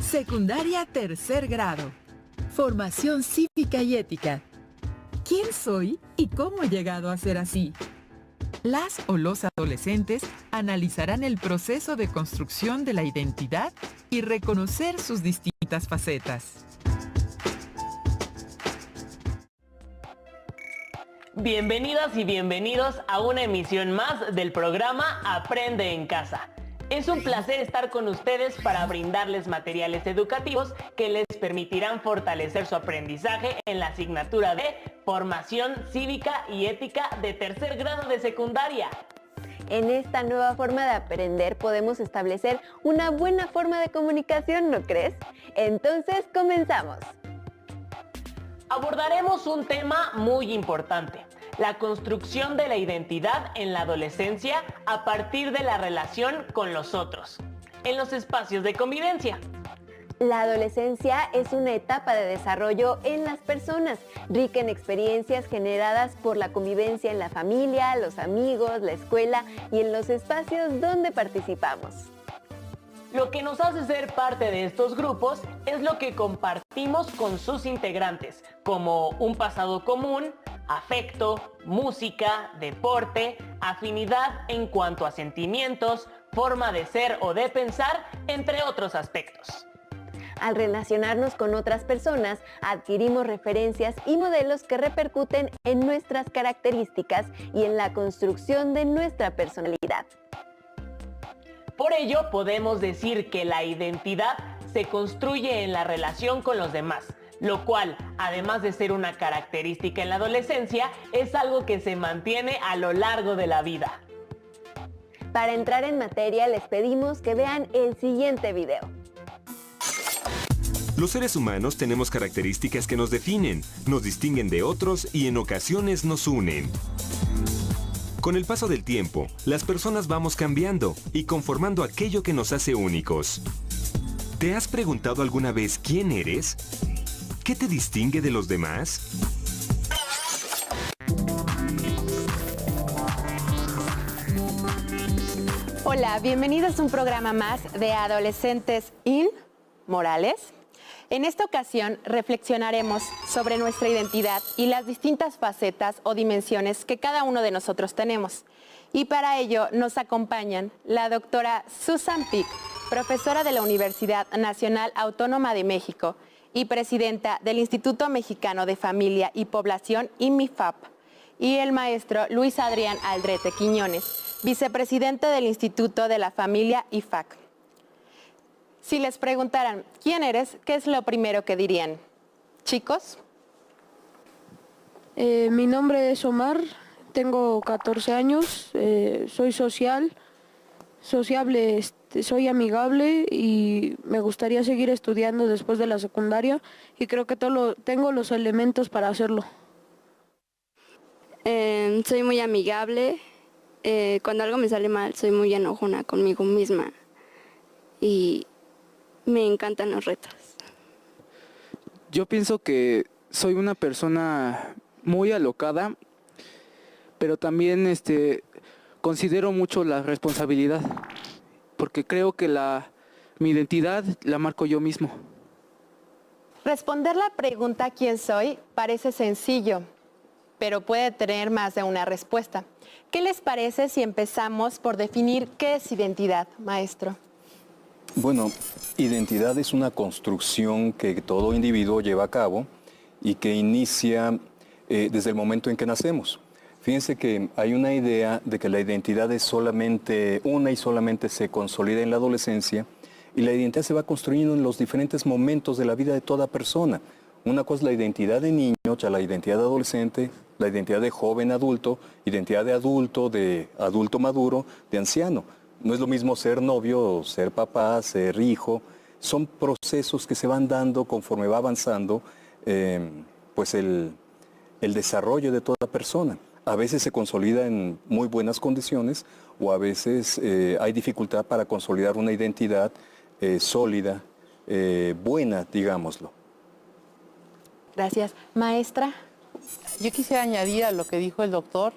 Secundaria tercer grado. Formación cívica y ética. ¿Quién soy y cómo he llegado a ser así? Las o los adolescentes analizarán el proceso de construcción de la identidad y reconocer sus distintas facetas. Bienvenidas y bienvenidos a una emisión más del programa Aprende en Casa. Es un placer estar con ustedes para brindarles materiales educativos que les permitirán fortalecer su aprendizaje en la asignatura de Formación Cívica y Ética de tercer grado de secundaria. En esta nueva forma de aprender podemos establecer una buena forma de comunicación, ¿no crees? Entonces, comenzamos. Abordaremos un tema muy importante: la construcción de la identidad en la adolescencia a partir de la relación con los otros, en los espacios de convivencia. La adolescencia es una etapa de desarrollo en las personas, rica en experiencias generadas por la convivencia en la familia, los amigos, la escuela y en los espacios donde participamos. Lo que nos hace ser parte de estos grupos es lo que compartimos con sus integrantes, como un pasado común, afecto, música, deporte, afinidad en cuanto a sentimientos, forma de ser o de pensar, entre otros aspectos. Al relacionarnos con otras personas, adquirimos referencias y modelos que repercuten en nuestras características y en la construcción de nuestra personalidad. Por ello, podemos decir que la identidad se construye en la relación con los demás, lo cual, además de ser una característica en la adolescencia, es algo que se mantiene a lo largo de la vida. Para entrar en materia, les pedimos que vean el siguiente video. Los seres humanos tenemos características que nos definen, nos distinguen de otros y en ocasiones nos unen. Con el paso del tiempo, las personas vamos cambiando y conformando aquello que nos hace únicos. ¿Te has preguntado alguna vez quién eres? ¿Qué te distingue de los demás? Hola, bienvenidos a un programa más de Adolescentes Morales. En esta ocasión reflexionaremos sobre nuestra identidad y las distintas facetas o dimensiones que cada uno de nosotros tenemos. Y para ello nos acompañan la doctora Susan Pick, profesora de la Universidad Nacional Autónoma de México y presidenta del Instituto Mexicano de Familia y Población, INMIFAP, y el maestro Luis Adrián Aldrete Quiñones, vicepresidente del Instituto de la Familia, IFAC. Si les preguntaran, ¿quién eres?, ¿qué es lo primero que dirían? Chicos. Mi nombre es Omar, tengo 14 años, soy sociable, soy amigable y me gustaría seguir estudiando después de la secundaria y creo que tengo los elementos para hacerlo. Soy muy amigable, cuando algo me sale mal soy muy enojona conmigo misma y me encantan los retos. Yo pienso que soy una persona muy alocada, pero también considero mucho la responsabilidad, porque creo que mi identidad la marco yo mismo. Responder la pregunta ¿quién soy? Parece sencillo, pero puede tener más de una respuesta. ¿Qué les parece si empezamos por definir qué es identidad, maestro? Bueno, identidad es una construcción que todo individuo lleva a cabo y que inicia desde el momento en que nacemos. Fíjense que hay una idea de que la identidad es solamente una y solamente se consolida en la adolescencia, y la identidad se va construyendo en los diferentes momentos de la vida de toda persona. Una cosa es la identidad de niño, la identidad de adolescente, la identidad de joven adulto, identidad de adulto maduro, de anciano. No es lo mismo ser novio, ser papá, ser hijo. Son procesos que se van dando conforme va avanzando pues el desarrollo de toda persona. A veces se consolida en muy buenas condiciones o a veces hay dificultad para consolidar una identidad sólida, buena, digámoslo. Gracias. Maestra. Yo quisiera añadir a lo que dijo el doctor,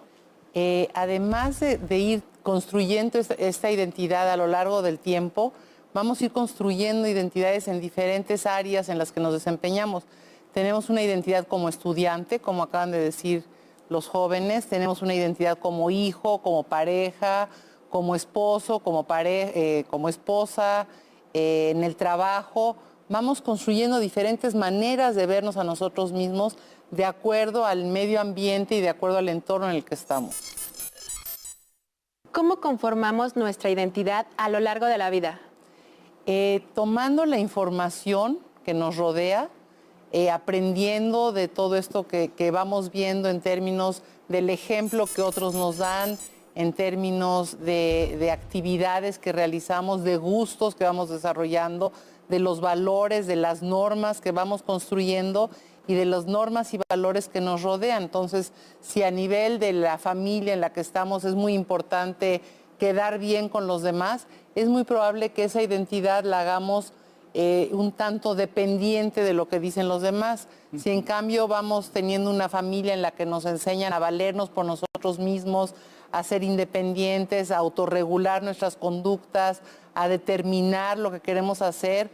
además de ir construyendo esta identidad a lo largo del tiempo, vamos a ir construyendo identidades en diferentes áreas en las que nos desempeñamos. Tenemos una identidad como estudiante, como acaban de decir los jóvenes, tenemos una identidad como hijo, como pareja, como esposo, como esposa, en el trabajo. Vamos construyendo diferentes maneras de vernos a nosotros mismos de acuerdo al medio ambiente y de acuerdo al entorno en el que estamos. ¿Cómo conformamos nuestra identidad a lo largo de la vida? Tomando la información que nos rodea, aprendiendo de todo esto que vamos viendo en términos del ejemplo que otros nos dan, en términos de actividades que realizamos, de gustos que vamos desarrollando, de los valores, de las normas que vamos construyendo y de las normas y valores que nos rodean. Entonces, si a nivel de la familia en la que estamos es muy importante quedar bien con los demás, es muy probable que esa identidad la hagamos un tanto dependiente de lo que dicen los demás. Si en cambio vamos teniendo una familia en la que nos enseñan a valernos por nosotros mismos, a ser independientes, a autorregular nuestras conductas, a determinar lo que queremos hacer,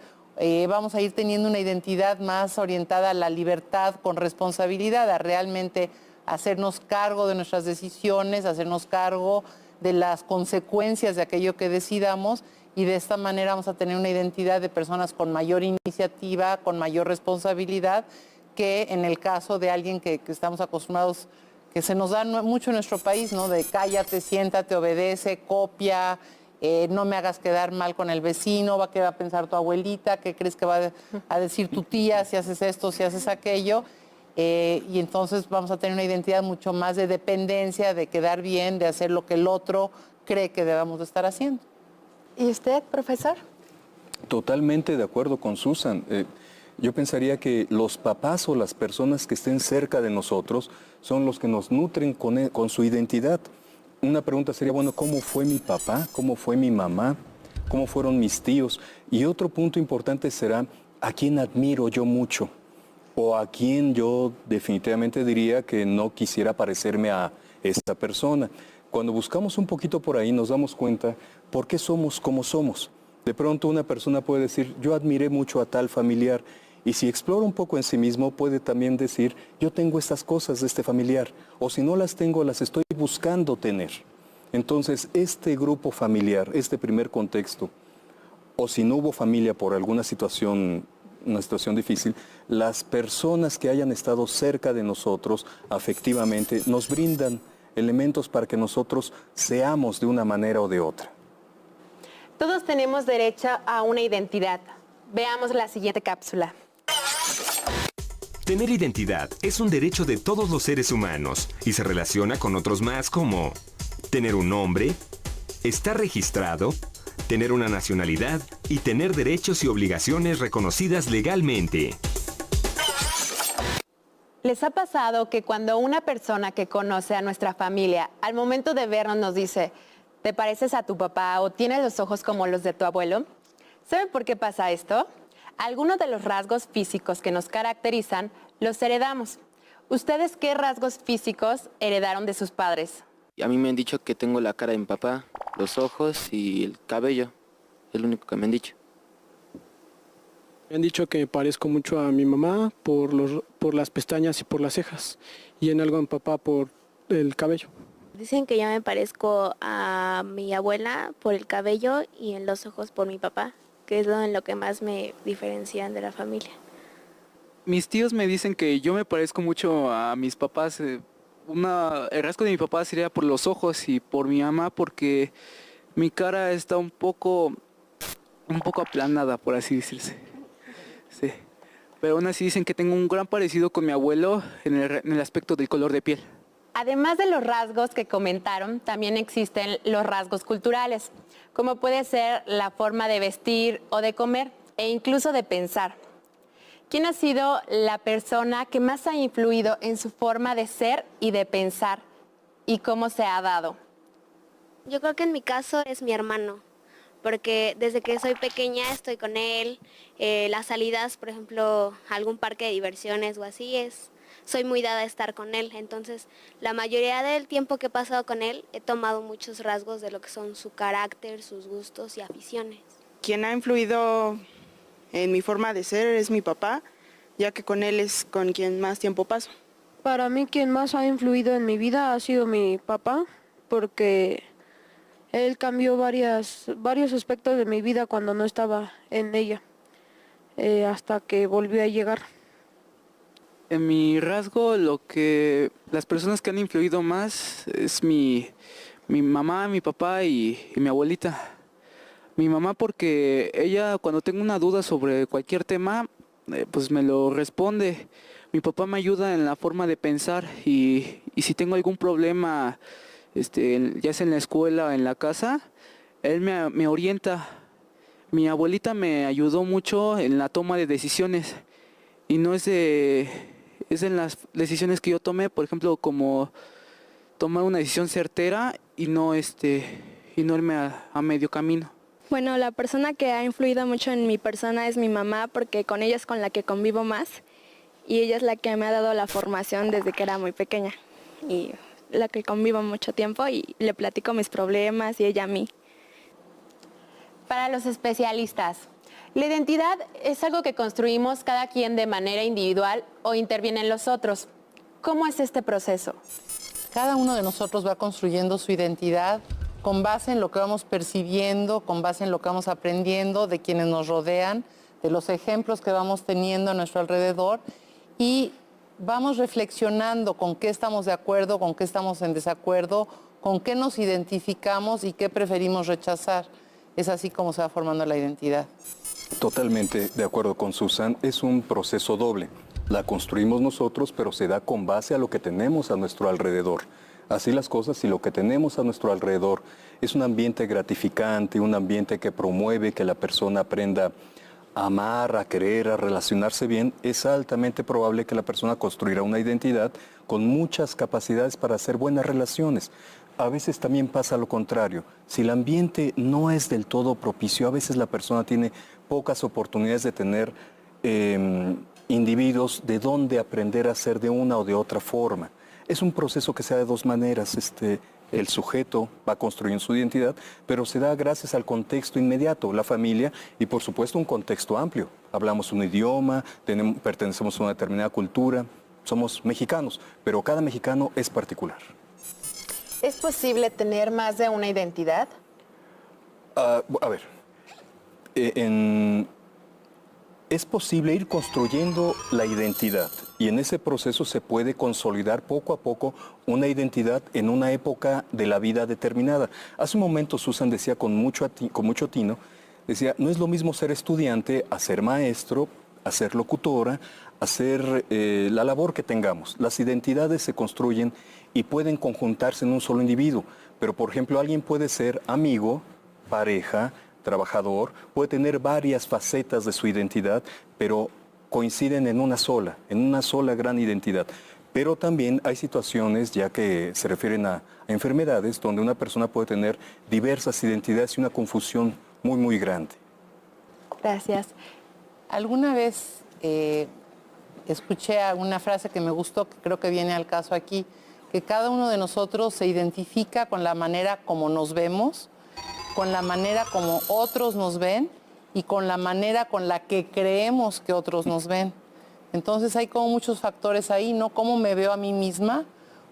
vamos a ir teniendo una identidad más orientada a la libertad con responsabilidad, a realmente hacernos cargo de nuestras decisiones, hacernos cargo de las consecuencias de aquello que decidamos, y de esta manera vamos a tener una identidad de personas con mayor iniciativa, con mayor responsabilidad, que en el caso de alguien que estamos acostumbrados, que se nos da mucho en nuestro país, ¿no? De cállate, siéntate, obedece, copia, no me hagas quedar mal con el vecino, qué va a pensar tu abuelita, qué crees que va a decir tu tía si haces esto, si haces aquello. Y entonces vamos a tener una identidad mucho más de dependencia, de quedar bien, de hacer lo que el otro cree que debamos de estar haciendo. ¿Y usted, profesor? Totalmente de acuerdo con Susan. Yo pensaría que los papás o las personas que estén cerca de nosotros son los que nos nutren con su identidad. Una pregunta sería, bueno, ¿cómo fue mi papá? ¿Cómo fue mi mamá? ¿Cómo fueron mis tíos? Y otro punto importante será, ¿a quién admiro yo mucho? O a quién yo definitivamente diría que no quisiera parecerme a esta persona. Cuando buscamos un poquito por ahí nos damos cuenta por qué somos como somos. De pronto una persona puede decir, yo admiré mucho a tal familiar, y si explora un poco en sí mismo puede también decir, yo tengo estas cosas de este familiar, o si no las tengo, las estoy buscando tener. Entonces, este grupo familiar, este primer contexto, o si no hubo familia por alguna situación, una situación difícil, las personas que hayan estado cerca de nosotros afectivamente nos brindan elementos para que nosotros seamos de una manera o de otra. Todos tenemos derecho a una identidad. Veamos la siguiente cápsula. Tener identidad es un derecho de todos los seres humanos y se relaciona con otros más como tener un nombre, estar registrado, tener una nacionalidad y tener derechos y obligaciones reconocidas legalmente. ¿Les ha pasado que cuando una persona que conoce a nuestra familia, al momento de vernos nos dice, ¿te pareces a tu papá o tienes los ojos como los de tu abuelo? ¿Saben por qué pasa esto? Algunos de los rasgos físicos que nos caracterizan los heredamos. ¿Ustedes qué rasgos físicos heredaron de sus padres? A mí me han dicho que tengo la cara de mi papá, los ojos y el cabello. Es lo único que me han dicho. Me han dicho que parezco mucho a mi mamá por las pestañas y por las cejas, y en algo a mi papá por el cabello. Dicen que yo me parezco a mi abuela por el cabello y en los ojos por mi papá, que es en lo que más me diferencian de la familia. Mis tíos me dicen que yo me parezco mucho a mis papás. El rasgo de mi papá sería por los ojos y por mi mamá porque mi cara está un poco aplanada, por así decirse. Sí. Pero aún así dicen que tengo un gran parecido con mi abuelo en el aspecto del color de piel. Además de los rasgos que comentaron, también existen los rasgos culturales, como puede ser la forma de vestir o de comer, e incluso de pensar. ¿Quién ha sido la persona que más ha influido en su forma de ser y de pensar? ¿Y cómo se ha dado? Yo creo que en mi caso es mi hermano, porque desde que soy pequeña estoy con él. Las salidas, por ejemplo, a algún parque de diversiones o así, soy muy dada a estar con él. Entonces, la mayoría del tiempo que he pasado con él, he tomado muchos rasgos de lo que son su carácter, sus gustos y aficiones. quien ha influido en mi forma de ser es mi papá, ya que con él es con quien más tiempo paso. Para mí quien más ha influido en mi vida ha sido mi papá, porque él cambió varios aspectos de mi vida cuando no estaba en ella, hasta que volvió a llegar. En mi rasgo, las personas que han influido más es mi mamá, mi papá y mi abuelita. Mi mamá porque ella cuando tengo una duda sobre cualquier tema, pues me lo responde. Mi papá me ayuda en la forma de pensar y si tengo algún problema, ya sea en la escuela o en la casa, él me orienta. Mi abuelita me ayudó mucho en la toma de decisiones y no es en las decisiones que yo tomé, por ejemplo, como tomar una decisión certera y no irme a medio camino. Bueno, la persona que ha influido mucho en mi persona es mi mamá, porque con ella es con la que convivo más y ella es la que me ha dado la formación desde que era muy pequeña y la que convivo mucho tiempo y le platico mis problemas y ella a mí. Para los especialistas, ¿la identidad es algo que construimos cada quien de manera individual o intervienen los otros? ¿Cómo es este proceso? Cada uno de nosotros va construyendo su identidad con base en lo que vamos percibiendo, con base en lo que vamos aprendiendo de quienes nos rodean, de los ejemplos que vamos teniendo a nuestro alrededor y vamos reflexionando con qué estamos de acuerdo, con qué estamos en desacuerdo, con qué nos identificamos y qué preferimos rechazar. Es así como se va formando la identidad. Totalmente de acuerdo con Susan, es un proceso doble. La construimos nosotros, pero se da con base a lo que tenemos a nuestro alrededor. Así las cosas, si lo que tenemos a nuestro alrededor es un ambiente gratificante, un ambiente que promueve que la persona aprenda a amar, a querer, a relacionarse bien, es altamente probable que la persona construirá una identidad con muchas capacidades para hacer buenas relaciones. A veces también pasa lo contrario. Si el ambiente no es del todo propicio, a veces la persona tiene pocas oportunidades de tener individuos de dónde aprender a ser de una o de otra forma. Es un proceso que se da de dos maneras. El sujeto va construyendo su identidad, pero se da gracias al contexto inmediato, la familia y por supuesto un contexto amplio. Hablamos un idioma, pertenecemos a una determinada cultura, somos mexicanos, pero cada mexicano es particular. ¿Es posible tener más de una identidad? A ver, es posible ir construyendo la identidad y en ese proceso se puede consolidar poco a poco una identidad en una época de la vida determinada. Hace un momento Susan decía con mucho tino, decía, no es lo mismo ser estudiante a ser maestro, a ser locutora, a hacer la labor que tengamos. Las identidades se construyen y pueden conjuntarse en un solo individuo, pero por ejemplo alguien puede ser amigo, pareja, trabajador, puede tener varias facetas de su identidad, pero coinciden en una sola gran identidad. Pero también hay situaciones, ya que se refieren a enfermedades, donde una persona puede tener diversas identidades y una confusión muy, muy grande. Gracias. Alguna vez escuché una frase que me gustó, que creo que viene al caso aquí, que cada uno de nosotros se identifica con la manera como nos vemos, con la manera como otros nos ven y con la manera con la que creemos que otros nos ven. Entonces hay como muchos factores ahí, ¿no? Cómo me veo a mí misma,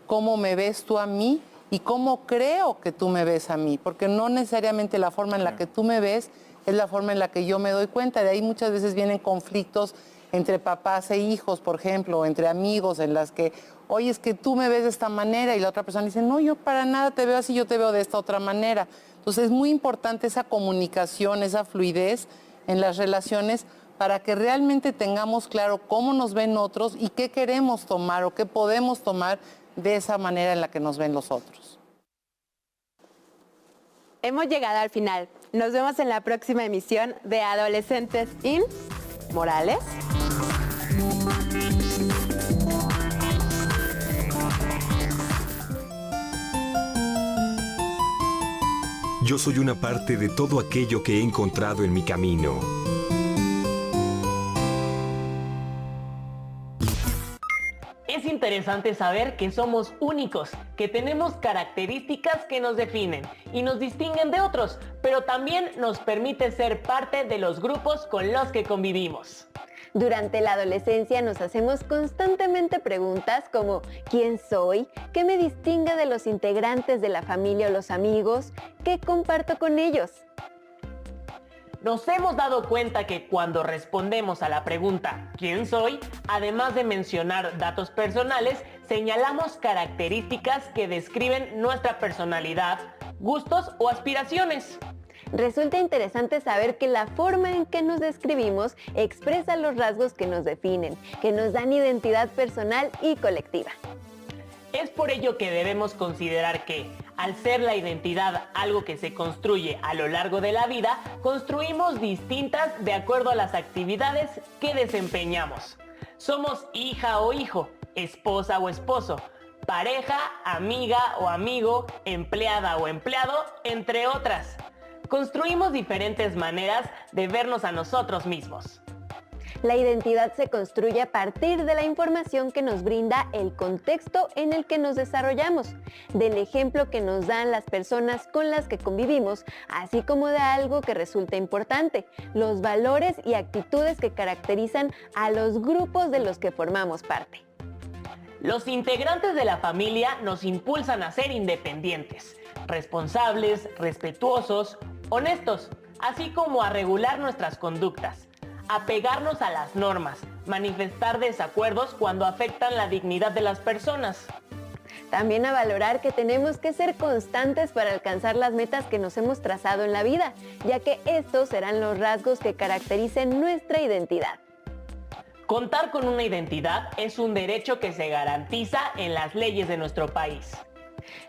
cómo me ves tú a mí y cómo creo que tú me ves a mí, porque no necesariamente la forma en la que tú me ves es la forma en la que yo me doy cuenta. De ahí muchas veces vienen conflictos entre papás e hijos, por ejemplo, o entre amigos en las que, oye, es que tú me ves de esta manera y la otra persona dice, no, yo para nada te veo así, yo te veo de esta otra manera. Entonces es muy importante esa comunicación, esa fluidez en las relaciones para que realmente tengamos claro cómo nos ven otros y qué queremos tomar o qué podemos tomar de esa manera en la que nos ven los otros. Hemos llegado al final. Nos vemos en la próxima emisión de Adolescentes in Morales. Yo soy una parte de todo aquello que he encontrado en mi camino. Es interesante saber que somos únicos, que tenemos características que nos definen y nos distinguen de otros, pero también nos permite ser parte de los grupos con los que convivimos. Durante la adolescencia nos hacemos constantemente preguntas como ¿quién soy? ¿Qué me distingue de los integrantes de la familia o los amigos? ¿Qué comparto con ellos? Nos hemos dado cuenta que cuando respondemos a la pregunta ¿quién soy?, además de mencionar datos personales, señalamos características que describen nuestra personalidad, gustos o aspiraciones. Resulta interesante saber que la forma en que nos describimos expresa los rasgos que nos definen, que nos dan identidad personal y colectiva. Es por ello que debemos considerar que, al ser la identidad algo que se construye a lo largo de la vida, construimos distintas de acuerdo a las actividades que desempeñamos. Somos hija o hijo, esposa o esposo, pareja, amiga o amigo, empleada o empleado, entre otras. Construimos diferentes maneras de vernos a nosotros mismos. La identidad se construye a partir de la información que nos brinda el contexto en el que nos desarrollamos, del ejemplo que nos dan las personas con las que convivimos, así como de algo que resulta importante, los valores y actitudes que caracterizan a los grupos de los que formamos parte. Los integrantes de la familia nos impulsan a ser independientes, responsables, respetuosos, honestos, así como a regular nuestras conductas, a pegarnos a las normas, manifestar desacuerdos cuando afectan la dignidad de las personas. También a valorar que tenemos que ser constantes para alcanzar las metas que nos hemos trazado en la vida, ya que estos serán los rasgos que caractericen nuestra identidad. Contar con una identidad es un derecho que se garantiza en las leyes de nuestro país.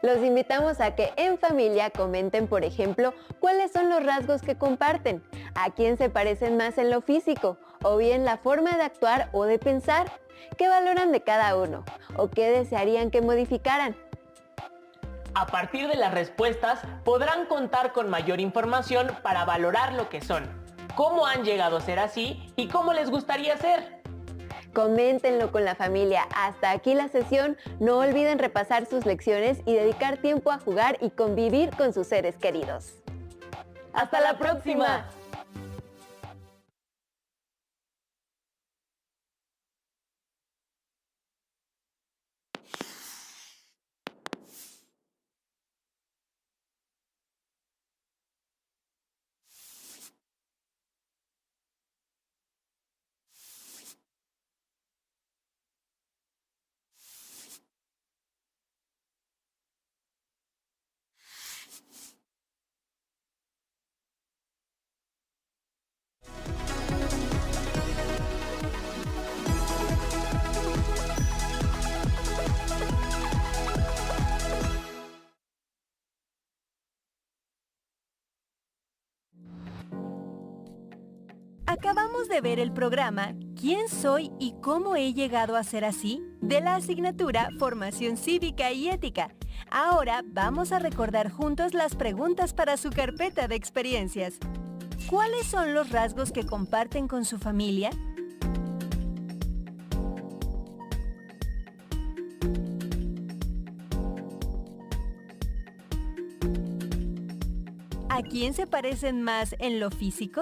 Los invitamos a que en familia comenten, por ejemplo, cuáles son los rasgos que comparten, a quién se parecen más en lo físico, o bien la forma de actuar o de pensar, qué valoran de cada uno, o qué desearían que modificaran. A partir de las respuestas, podrán contar con mayor información para valorar lo que son, cómo han llegado a ser así y cómo les gustaría ser. Coméntenlo con la familia. Hasta aquí la sesión. No olviden repasar sus lecciones y dedicar tiempo a jugar y convivir con sus seres queridos. ¡Hasta la próxima! Acabamos de ver el programa ¿Quién soy y cómo he llegado a ser así? De la asignatura Formación Cívica y Ética. Ahora vamos a recordar juntos las preguntas para su carpeta de experiencias. ¿Cuáles son los rasgos que comparten con su familia? ¿A quién se parecen más en lo físico?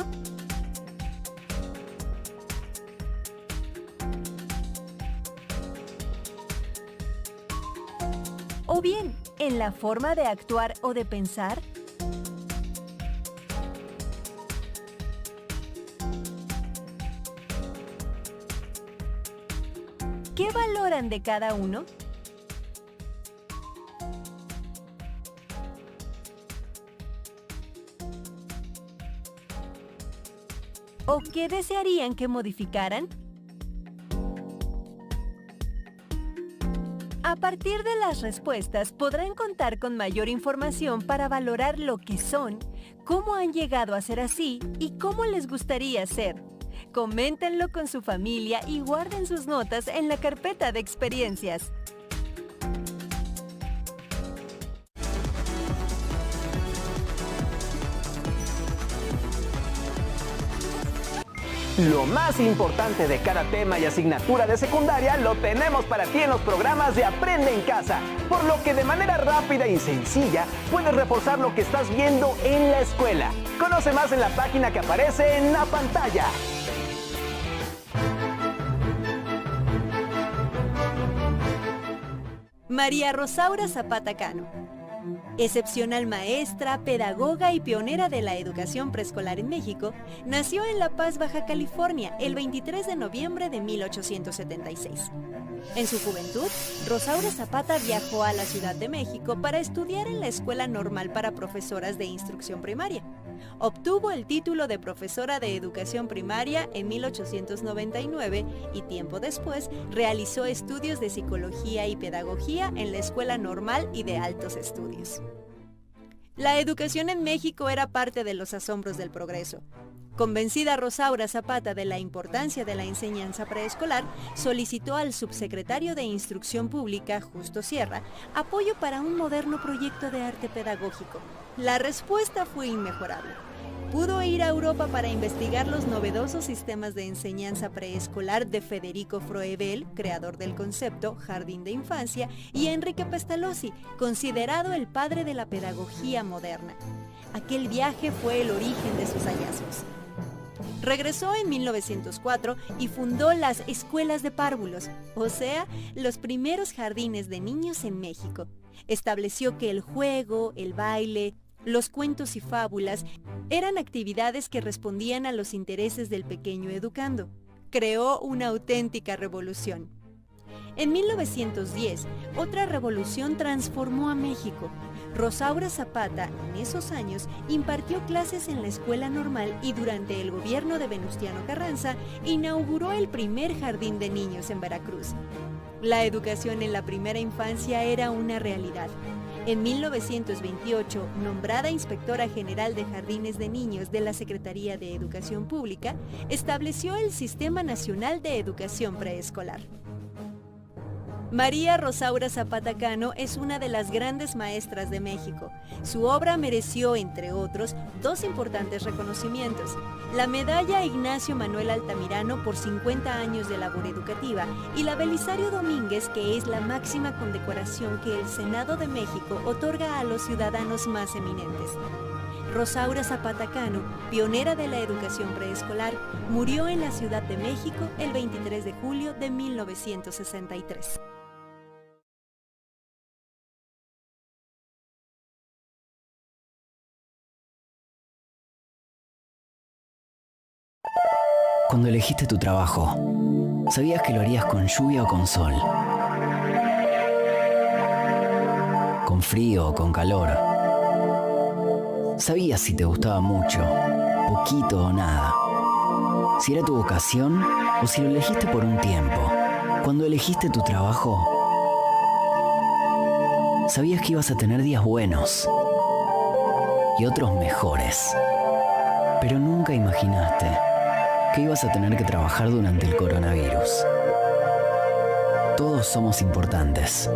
¿O bien, en la forma de actuar o de pensar? ¿Qué valoran de cada uno? ¿O qué desearían que modificaran? A partir de las respuestas podrán contar con mayor información para valorar lo que son, cómo han llegado a ser así y cómo les gustaría ser. Coméntenlo con su familia y guarden sus notas en la carpeta de experiencias. Lo más importante de cada tema y asignatura de secundaria lo tenemos para ti en los programas de Aprende en Casa, por lo que de manera rápida y sencilla puedes reforzar lo que estás viendo en la escuela. Conoce más en la página que aparece en la pantalla. María Rosaura Zapata Cano. Excepcional maestra, pedagoga y pionera de la educación preescolar en México, nació en La Paz, Baja California, el 23 de noviembre de 1876. En su juventud, Rosaura Zapata viajó a la Ciudad de México para estudiar en la Escuela Normal para Profesoras de Instrucción Primaria. Obtuvo el título de profesora de educación primaria en 1899 y tiempo después realizó estudios de psicología y pedagogía en la Escuela Normal y de Altos Estudios. La educación en México era parte de los asombros del progreso. Convencida Rosaura Zapata de la importancia de la enseñanza preescolar, solicitó al subsecretario de Instrucción Pública, Justo Sierra, apoyo para un moderno proyecto de arte pedagógico. La respuesta fue inmejorable. Pudo ir a Europa para investigar los novedosos sistemas de enseñanza preescolar de Federico Froebel, creador del concepto Jardín de Infancia, y Enrique Pestalozzi, considerado el padre de la pedagogía moderna. Aquel viaje fue el origen de sus hallazgos. Regresó en 1904 y fundó las escuelas de párvulos, o sea, los primeros jardines de niños en México. Estableció que el juego, el baile, los cuentos y fábulas eran actividades que respondían a los intereses del pequeño educando. Creó una auténtica revolución. En 1910, otra revolución transformó a México. Rosaura Zapata, en esos años, impartió clases en la Escuela Normal y durante el gobierno de Venustiano Carranza, inauguró el primer jardín de niños en Veracruz. La educación en la primera infancia era una realidad. En 1928, nombrada Inspectora General de Jardines de Niños de la Secretaría de Educación Pública, estableció el Sistema Nacional de Educación Preescolar. María Rosaura Zapata Cano es una de las grandes maestras de México. Su obra mereció, entre otros, dos importantes reconocimientos: la Medalla Ignacio Manuel Altamirano por 50 años de labor educativa y la Belisario Domínguez, que es la máxima condecoración que el Senado de México otorga a los ciudadanos más eminentes. Rosaura Zapata Cano, pionera de la educación preescolar, murió en la Ciudad de México el 23 de julio de 1963. Cuando elegiste tu trabajo, ¿sabías que lo harías con lluvia o con sol? ¿Con frío o con calor? ¿Sabías si te gustaba mucho, poquito o nada? ¿Si era tu vocación o si lo elegiste por un tiempo? Cuando elegiste tu trabajo, ¿sabías que ibas a tener días buenos y otros mejores? Pero nunca imaginaste que ibas a tener que trabajar durante el coronavirus. Todos somos importantes.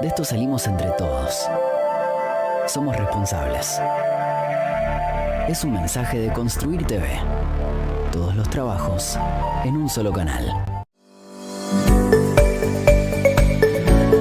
De esto salimos entre todos. Somos responsables. Es un mensaje de Construir TV. Todos los trabajos en un solo canal.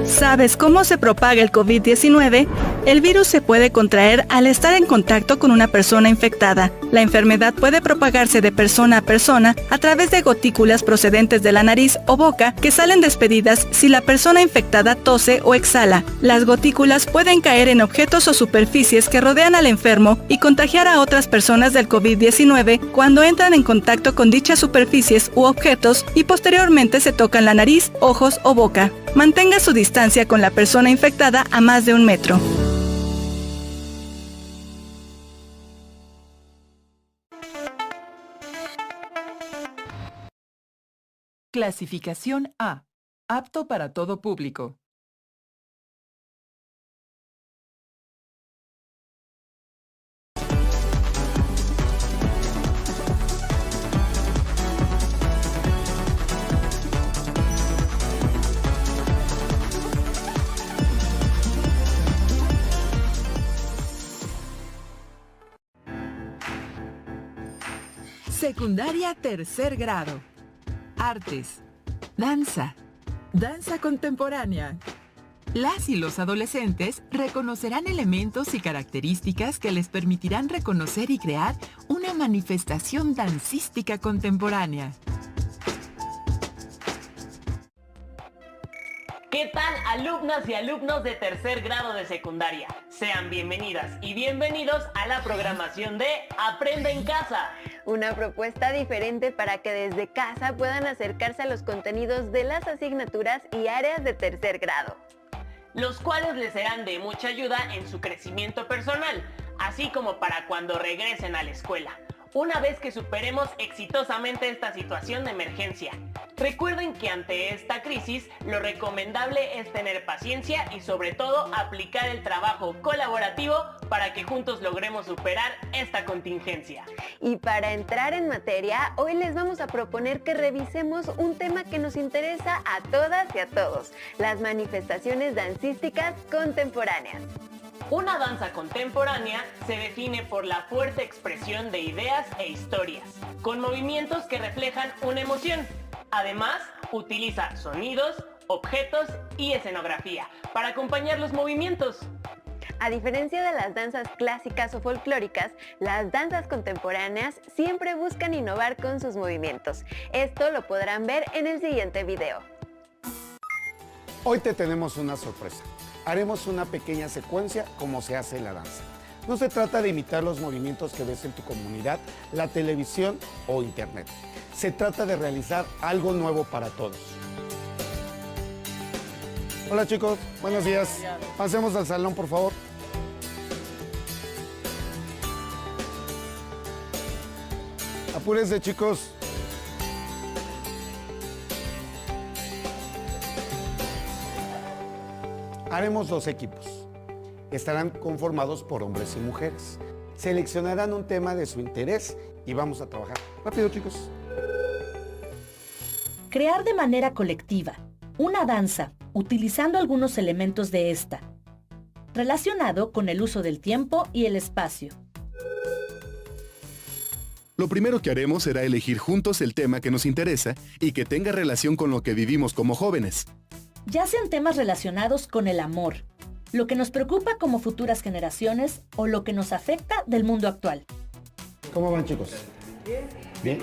¿Sabes cómo se propaga el COVID-19? El virus se puede contraer al estar en contacto con una persona infectada. La enfermedad puede propagarse de persona a persona a través de gotículas procedentes de la nariz o boca que salen despedidas si la persona infectada tose o exhala. Las gotículas pueden caer en objetos o superficies que rodean al enfermo y contagiar a otras personas del COVID-19 cuando entran en contacto con dichas superficies u objetos y posteriormente se tocan la nariz, ojos o boca. Mantenga su distancia con la persona infectada a más de 1 metro. Clasificación A. Apto para todo público. Secundaria tercer grado. Artes. Danza. Danza contemporánea. Las y los adolescentes reconocerán elementos y características que les permitirán reconocer y crear una manifestación dancística contemporánea. ¿Qué tal, alumnas y alumnos de tercer grado de secundaria? Sean bienvenidas y bienvenidos a la programación de Aprende en Casa. Una propuesta diferente para que desde casa puedan acercarse a los contenidos de las asignaturas y áreas de tercer grado, los cuales les serán de mucha ayuda en su crecimiento personal, así como para cuando regresen a la escuela, una vez que superemos exitosamente esta situación de emergencia. Recuerden que ante esta crisis, lo recomendable es tener paciencia y sobre todo aplicar el trabajo colaborativo para que juntos logremos superar esta contingencia. Y para entrar en materia, hoy les vamos a proponer que revisemos un tema que nos interesa a todas y a todos: las manifestaciones dancísticas contemporáneas. Una danza contemporánea se define por la fuerte expresión de ideas e historias, con movimientos que reflejan una emoción. Además, utiliza sonidos, objetos y escenografía para acompañar los movimientos. A diferencia de las danzas clásicas o folclóricas, las danzas contemporáneas siempre buscan innovar con sus movimientos. Esto lo podrán ver en el siguiente video. Hoy te tenemos una sorpresa. Haremos una pequeña secuencia como se hace en la danza. No se trata de imitar los movimientos que ves en tu comunidad, la televisión o internet. Se trata de realizar algo nuevo para todos. Hola chicos, buenos días. Pasemos al salón, por favor. Apúrense, chicos. Haremos 2 equipos. Estarán conformados por hombres y mujeres. Seleccionarán un tema de su interés y vamos a trabajar. Rápido, chicos. Crear de manera colectiva una danza utilizando algunos elementos de esta, relacionado con el uso del tiempo y el espacio. Lo primero que haremos será elegir juntos el tema que nos interesa y que tenga relación con lo que vivimos como jóvenes. Ya sean temas relacionados con el amor, lo que nos preocupa como futuras generaciones o lo que nos afecta del mundo actual. ¿Cómo van, chicos? Bien.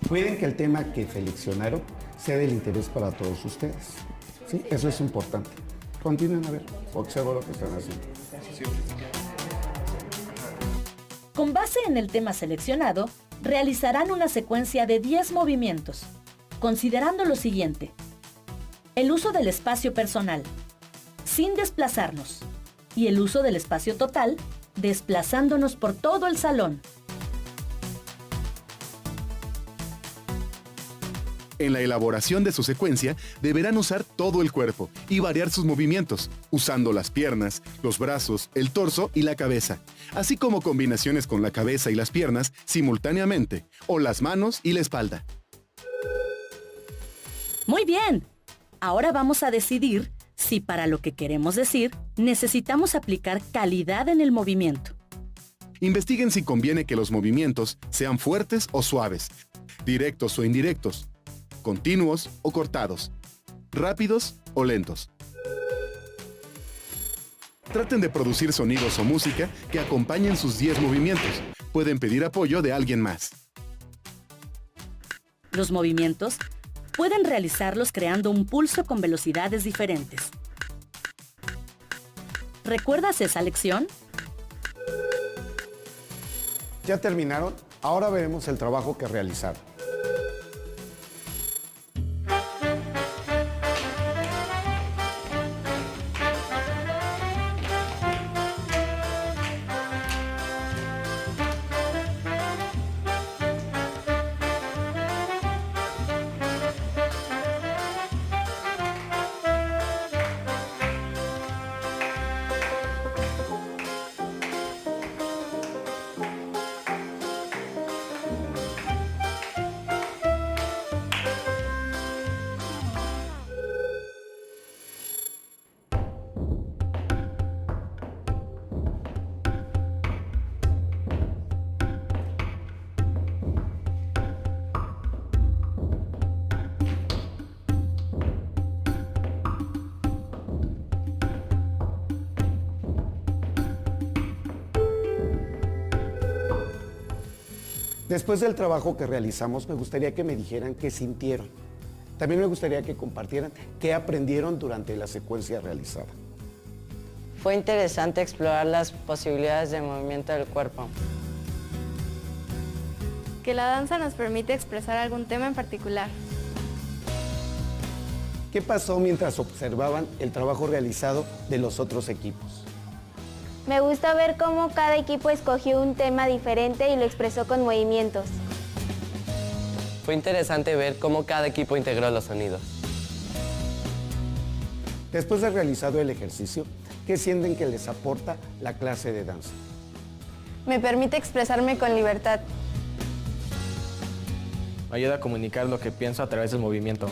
Cuiden que el tema que seleccionaron sea del interés para todos ustedes. Sí, eso es importante. Continúen a ver, observo lo que están haciendo. Con base en el tema seleccionado, realizarán una secuencia de 10 movimientos, considerando lo siguiente: el uso del espacio personal, sin desplazarnos, y el uso del espacio total, desplazándonos por todo el salón. En la elaboración de su secuencia, deberán usar todo el cuerpo y variar sus movimientos, usando las piernas, los brazos, el torso y la cabeza, así como combinaciones con la cabeza y las piernas simultáneamente, o las manos y la espalda. Muy bien. Ahora vamos a decidir si para lo que queremos decir necesitamos aplicar calidad en el movimiento. Investiguen si conviene que los movimientos sean fuertes o suaves, directos o indirectos, continuos o cortados, rápidos o lentos. Traten de producir sonidos o música que acompañen sus 10 movimientos. Pueden pedir apoyo de alguien más. Los movimientos pueden realizarlos creando un pulso con velocidades diferentes. ¿Recuerdas esa lección? ¿Ya terminaron? Ahora veremos el trabajo que realizaron. Después del trabajo que realizamos, me gustaría que me dijeran qué sintieron. También me gustaría que compartieran qué aprendieron durante la secuencia realizada. Fue interesante explorar las posibilidades de movimiento del cuerpo. Que la danza nos permite expresar algún tema en particular. ¿Qué pasó mientras observaban el trabajo realizado de los otros equipos? Me gusta ver cómo cada equipo escogió un tema diferente y lo expresó con movimientos. Fue interesante ver cómo cada equipo integró los sonidos. Después de realizado el ejercicio, ¿qué sienten que les aporta la clase de danza? Me permite expresarme con libertad. Me ayuda a comunicar lo que pienso a través del movimiento.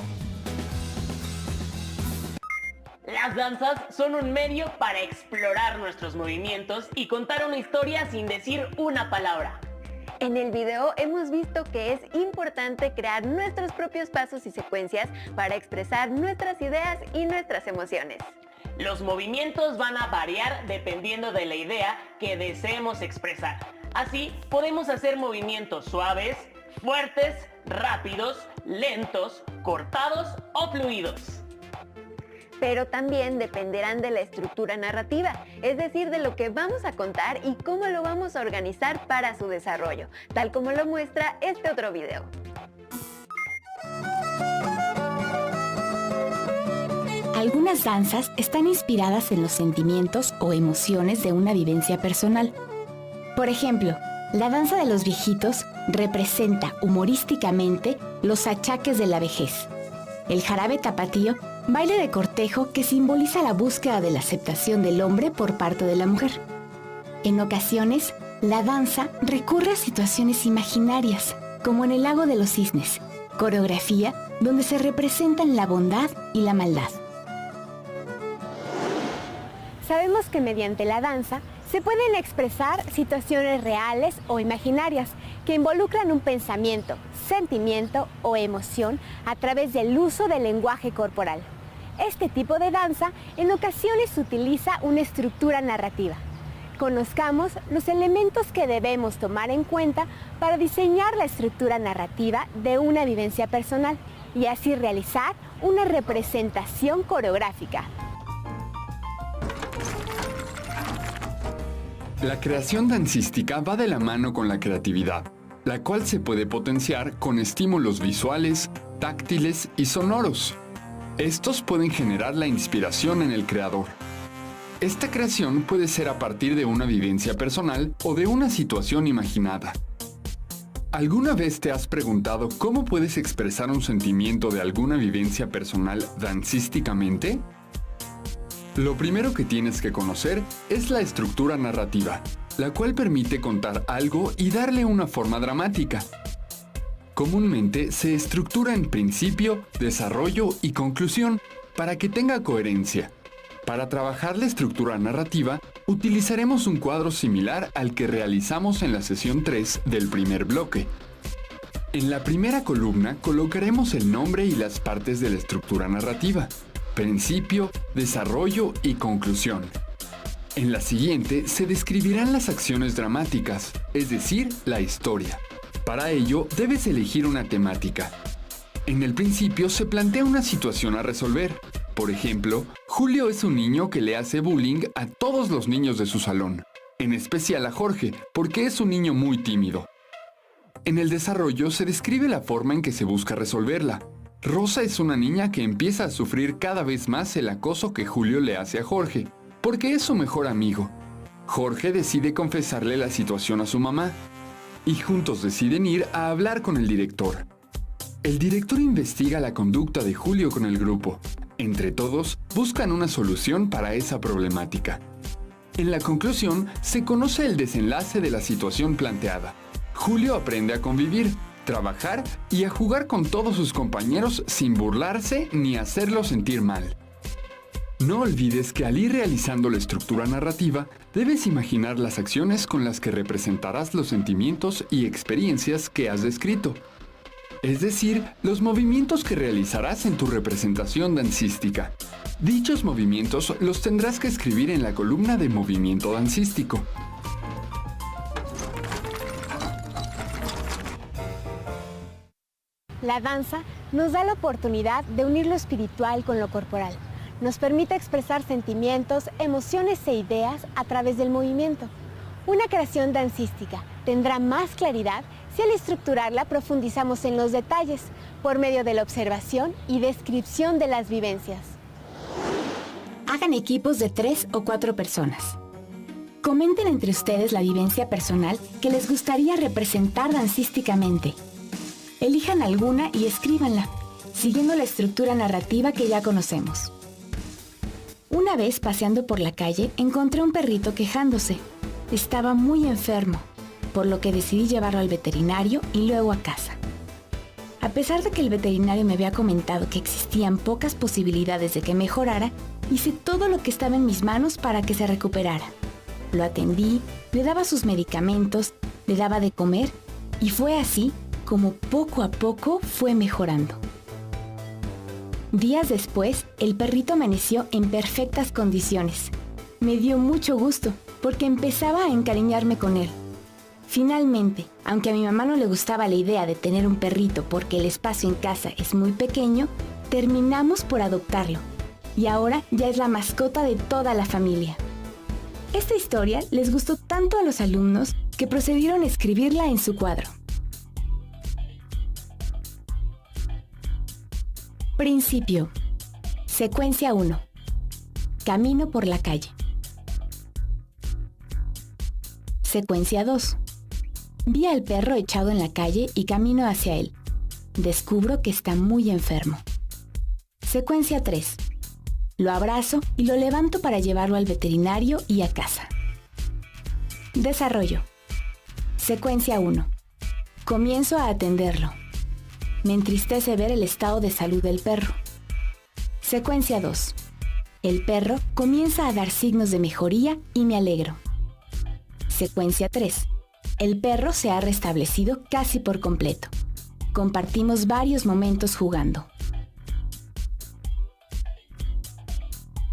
Las danzas son un medio para explorar nuestros movimientos y contar una historia sin decir una palabra. En el video hemos visto que es importante crear nuestros propios pasos y secuencias para expresar nuestras ideas y nuestras emociones. Los movimientos van a variar dependiendo de la idea que deseemos expresar. Así, podemos hacer movimientos suaves, fuertes, rápidos, lentos, cortados o fluidos. Pero también dependerán de la estructura narrativa, es decir, de lo que vamos a contar y cómo lo vamos a organizar para su desarrollo, tal como lo muestra este otro video. Algunas danzas están inspiradas en los sentimientos o emociones de una vivencia personal. Por ejemplo, la danza de los viejitos representa humorísticamente los achaques de la vejez. El jarabe tapatío, baile de cortejo que simboliza la búsqueda de la aceptación del hombre por parte de la mujer. En ocasiones, la danza recurre a situaciones imaginarias, como en el Lago de los Cisnes, coreografía donde se representan la bondad y la maldad. Sabemos que mediante la danza se pueden expresar situaciones reales o imaginarias que involucran un pensamiento, sentimiento o emoción a través del uso del lenguaje corporal. Este tipo de danza en ocasiones utiliza una estructura narrativa. Conozcamos los elementos que debemos tomar en cuenta para diseñar la estructura narrativa de una vivencia personal y así realizar una representación coreográfica. La creación dancística va de la mano con la creatividad, la cual se puede potenciar con estímulos visuales, táctiles y sonoros. Estos pueden generar la inspiración en el creador. Esta creación puede ser a partir de una vivencia personal o de una situación imaginada. ¿Alguna vez te has preguntado cómo puedes expresar un sentimiento de alguna vivencia personal dancísticamente? Lo primero que tienes que conocer es la estructura narrativa, la cual permite contar algo y darle una forma dramática. Comúnmente se estructura en principio, desarrollo y conclusión para que tenga coherencia. Para trabajar la estructura narrativa, utilizaremos un cuadro similar al que realizamos en la sesión 3 del primer bloque. En la primera columna colocaremos el nombre y las partes de la estructura narrativa: principio, desarrollo y conclusión. En la siguiente se describirán las acciones dramáticas, es decir, la historia. Para ello, debes elegir una temática. En el principio se plantea una situación a resolver. Por ejemplo, Julio es un niño que le hace bullying a todos los niños de su salón, en especial a Jorge, porque es un niño muy tímido. En el desarrollo se describe la forma en que se busca resolverla. Rosa es una niña que empieza a sufrir cada vez más el acoso que Julio le hace a Jorge, porque es su mejor amigo. Jorge decide confesarle la situación a su mamá, y juntos deciden ir a hablar con el director. El director investiga la conducta de Julio con el grupo. Entre todos, buscan una solución para esa problemática. En la conclusión, se conoce el desenlace de la situación planteada. Julio aprende a convivir, trabajar y a jugar con todos sus compañeros sin burlarse ni hacerlos sentir mal. No olvides que al ir realizando la estructura narrativa, debes imaginar las acciones con las que representarás los sentimientos y experiencias que has descrito. Es decir, los movimientos que realizarás en tu representación dancística. Dichos movimientos los tendrás que escribir en la columna de movimiento dancístico. La danza nos da la oportunidad de unir lo espiritual con lo corporal. Nos permite expresar sentimientos, emociones e ideas a través del movimiento. Una creación dancística tendrá más claridad si al estructurarla profundizamos en los detalles por medio de la observación y descripción de las vivencias. Hagan equipos de 3 o 4 personas. Comenten entre ustedes la vivencia personal que les gustaría representar dancísticamente. Elijan alguna y escríbanla, siguiendo la estructura narrativa que ya conocemos. Una vez paseando por la calle, encontré un perrito quejándose. Estaba muy enfermo, por lo que decidí llevarlo al veterinario y luego a casa. A pesar de que el veterinario me había comentado que existían pocas posibilidades de que mejorara, hice todo lo que estaba en mis manos para que se recuperara. Lo atendí, le daba sus medicamentos, le daba de comer y fue así como poco a poco fue mejorando. Días después, el perrito amaneció en perfectas condiciones. Me dio mucho gusto porque empezaba a encariñarme con él. Finalmente, aunque a mi mamá no le gustaba la idea de tener un perrito porque el espacio en casa es muy pequeño, terminamos por adoptarlo y ahora ya es la mascota de toda la familia. Esta historia les gustó tanto a los alumnos que procedieron a escribirla en su cuadro. Principio. Secuencia 1. Camino por la calle. Secuencia 2. Vi al perro echado en la calle y camino hacia él. Descubro que está muy enfermo. Secuencia 3. Lo abrazo y lo levanto para llevarlo al veterinario y a casa. Desarrollo. Secuencia 1. Comienzo a atenderlo. Me entristece ver el estado de salud del perro. Secuencia 2. El perro comienza a dar signos de mejoría y me alegro. Secuencia 3. El perro se ha restablecido casi por completo. Compartimos varios momentos jugando.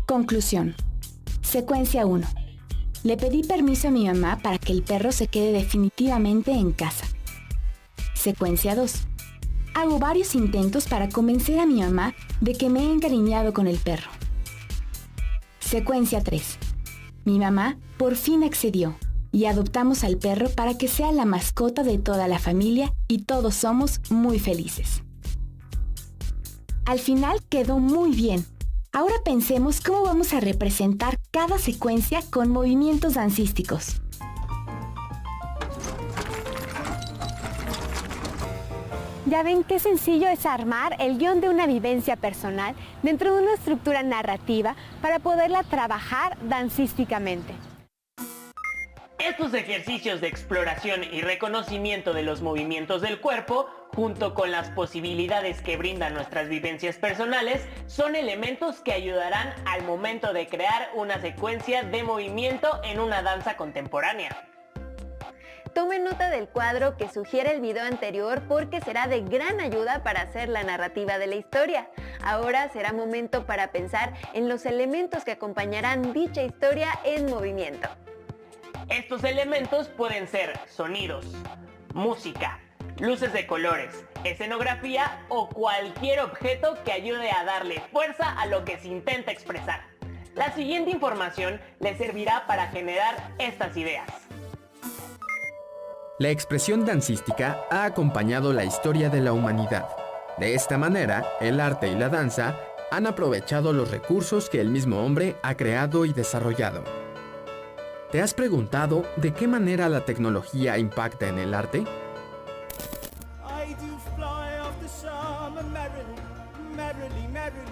Conclusión. Secuencia 1. Le pedí permiso a mi mamá para que el perro se quede definitivamente en casa. Secuencia 2. Hago varios intentos para convencer a mi mamá de que me he encariñado con el perro. Secuencia 3. Mi mamá por fin accedió y adoptamos al perro para que sea la mascota de toda la familia y todos somos muy felices. Al final quedó muy bien. Ahora pensemos cómo vamos a representar cada secuencia con movimientos dancísticos. Ya ven qué sencillo es armar el guión de una vivencia personal dentro de una estructura narrativa para poderla trabajar dancísticamente. Estos ejercicios de exploración y reconocimiento de los movimientos del cuerpo, junto con las posibilidades que brindan nuestras vivencias personales, son elementos que ayudarán al momento de crear una secuencia de movimiento en una danza contemporánea. Tomen nota del cuadro que sugiere el video anterior porque será de gran ayuda para hacer la narrativa de la historia. Ahora será momento para pensar en los elementos que acompañarán dicha historia en movimiento. Estos elementos pueden ser sonidos, música, luces de colores, escenografía o cualquier objeto que ayude a darle fuerza a lo que se intenta expresar. La siguiente información les servirá para generar estas ideas. La expresión dancística ha acompañado la historia de la humanidad. De esta manera, el arte y la danza han aprovechado los recursos que el mismo hombre ha creado y desarrollado. ¿Te has preguntado de qué manera la tecnología impacta en el arte?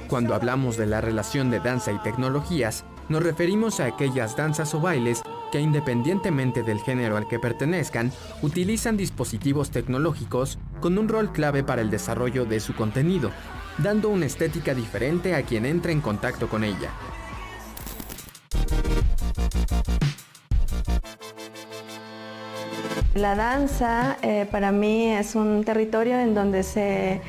Cuando hablamos de la relación de danza y tecnologías, nos referimos a aquellas danzas o bailes que, independientemente del género al que pertenezcan, utilizan dispositivos tecnológicos con un rol clave para el desarrollo de su contenido, dando una estética diferente a quien entra en contacto con ella. La danza para mí es un territorio en donde se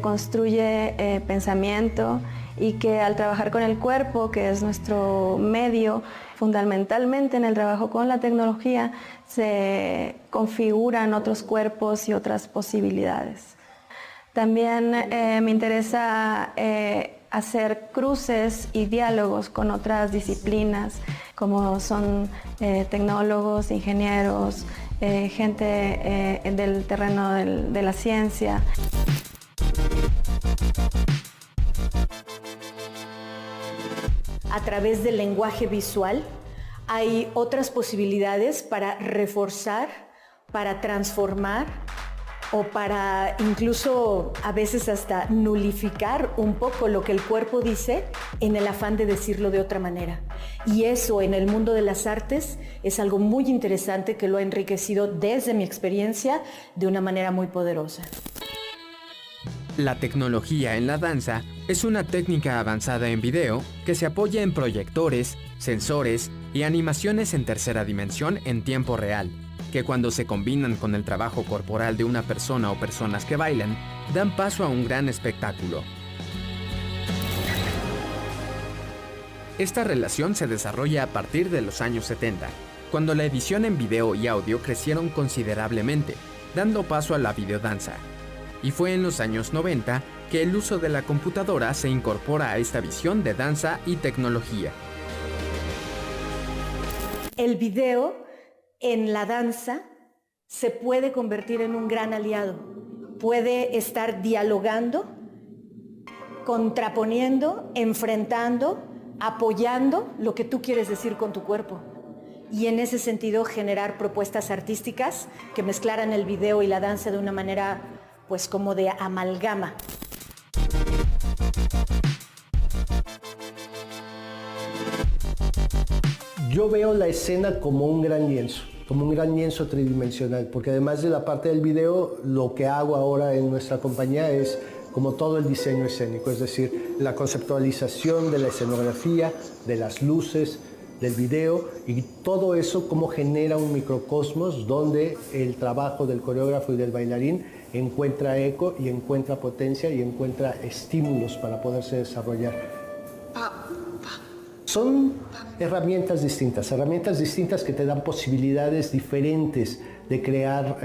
construye pensamiento y que al trabajar con el cuerpo, que es nuestro medio, fundamentalmente en el trabajo con la tecnología, se configuran otros cuerpos y otras posibilidades. También me interesa hacer cruces y diálogos con otras disciplinas, como son tecnólogos, ingenieros, gente del terreno de la ciencia. A través del lenguaje visual hay otras posibilidades para reforzar, para transformar o para incluso a veces hasta nulificar un poco lo que el cuerpo dice en el afán de decirlo de otra manera. Y eso en el mundo de las artes es algo muy interesante que lo ha enriquecido desde mi experiencia de una manera muy poderosa. La tecnología en la danza es una técnica avanzada en video que se apoya en proyectores, sensores y animaciones en tercera dimensión en tiempo real, que cuando se combinan con el trabajo corporal de una persona o personas que bailan, dan paso a un gran espectáculo. Esta relación se desarrolla a partir de los años 70, cuando la edición en video y audio crecieron considerablemente, dando paso a la videodanza. Y fue en los años 90 que el uso de la computadora se incorpora a esta visión de danza y tecnología. El video en la danza se puede convertir en un gran aliado. Puede estar dialogando, contraponiendo, enfrentando, apoyando lo que tú quieres decir con tu cuerpo. Y en ese sentido generar propuestas artísticas que mezclaran el video y la danza de una manera pues como de amalgama. Yo veo la escena como un gran lienzo tridimensional, porque además de la parte del video, lo que hago ahora en nuestra compañía es como todo el diseño escénico, es decir, la conceptualización de la escenografía, de las luces, del video, y todo eso como genera un microcosmos donde el trabajo del coreógrafo y del bailarín encuentra eco y encuentra potencia y encuentra estímulos para poderse desarrollar. Son herramientas distintas que te dan posibilidades diferentes de crear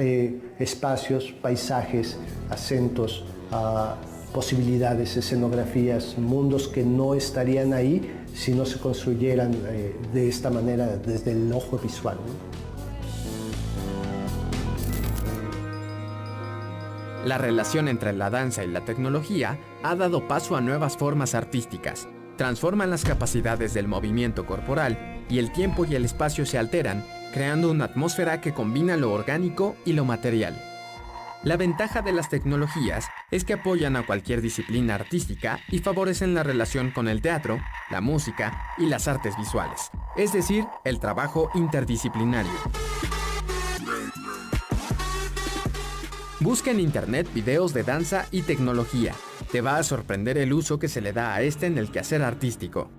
espacios, paisajes, acentos, posibilidades, escenografías, mundos que no estarían ahí si no se construyeran de esta manera desde el ojo visual, ¿no? La relación entre la danza y la tecnología ha dado paso a nuevas formas artísticas, transforman las capacidades del movimiento corporal y el tiempo y el espacio se alteran, creando una atmósfera que combina lo orgánico y lo material. La ventaja de las tecnologías es que apoyan a cualquier disciplina artística y favorecen la relación con el teatro, la música y las artes visuales, es decir, el trabajo interdisciplinario. Busca en internet videos de danza y tecnología. Te va a sorprender el uso que se le da a este en el quehacer artístico.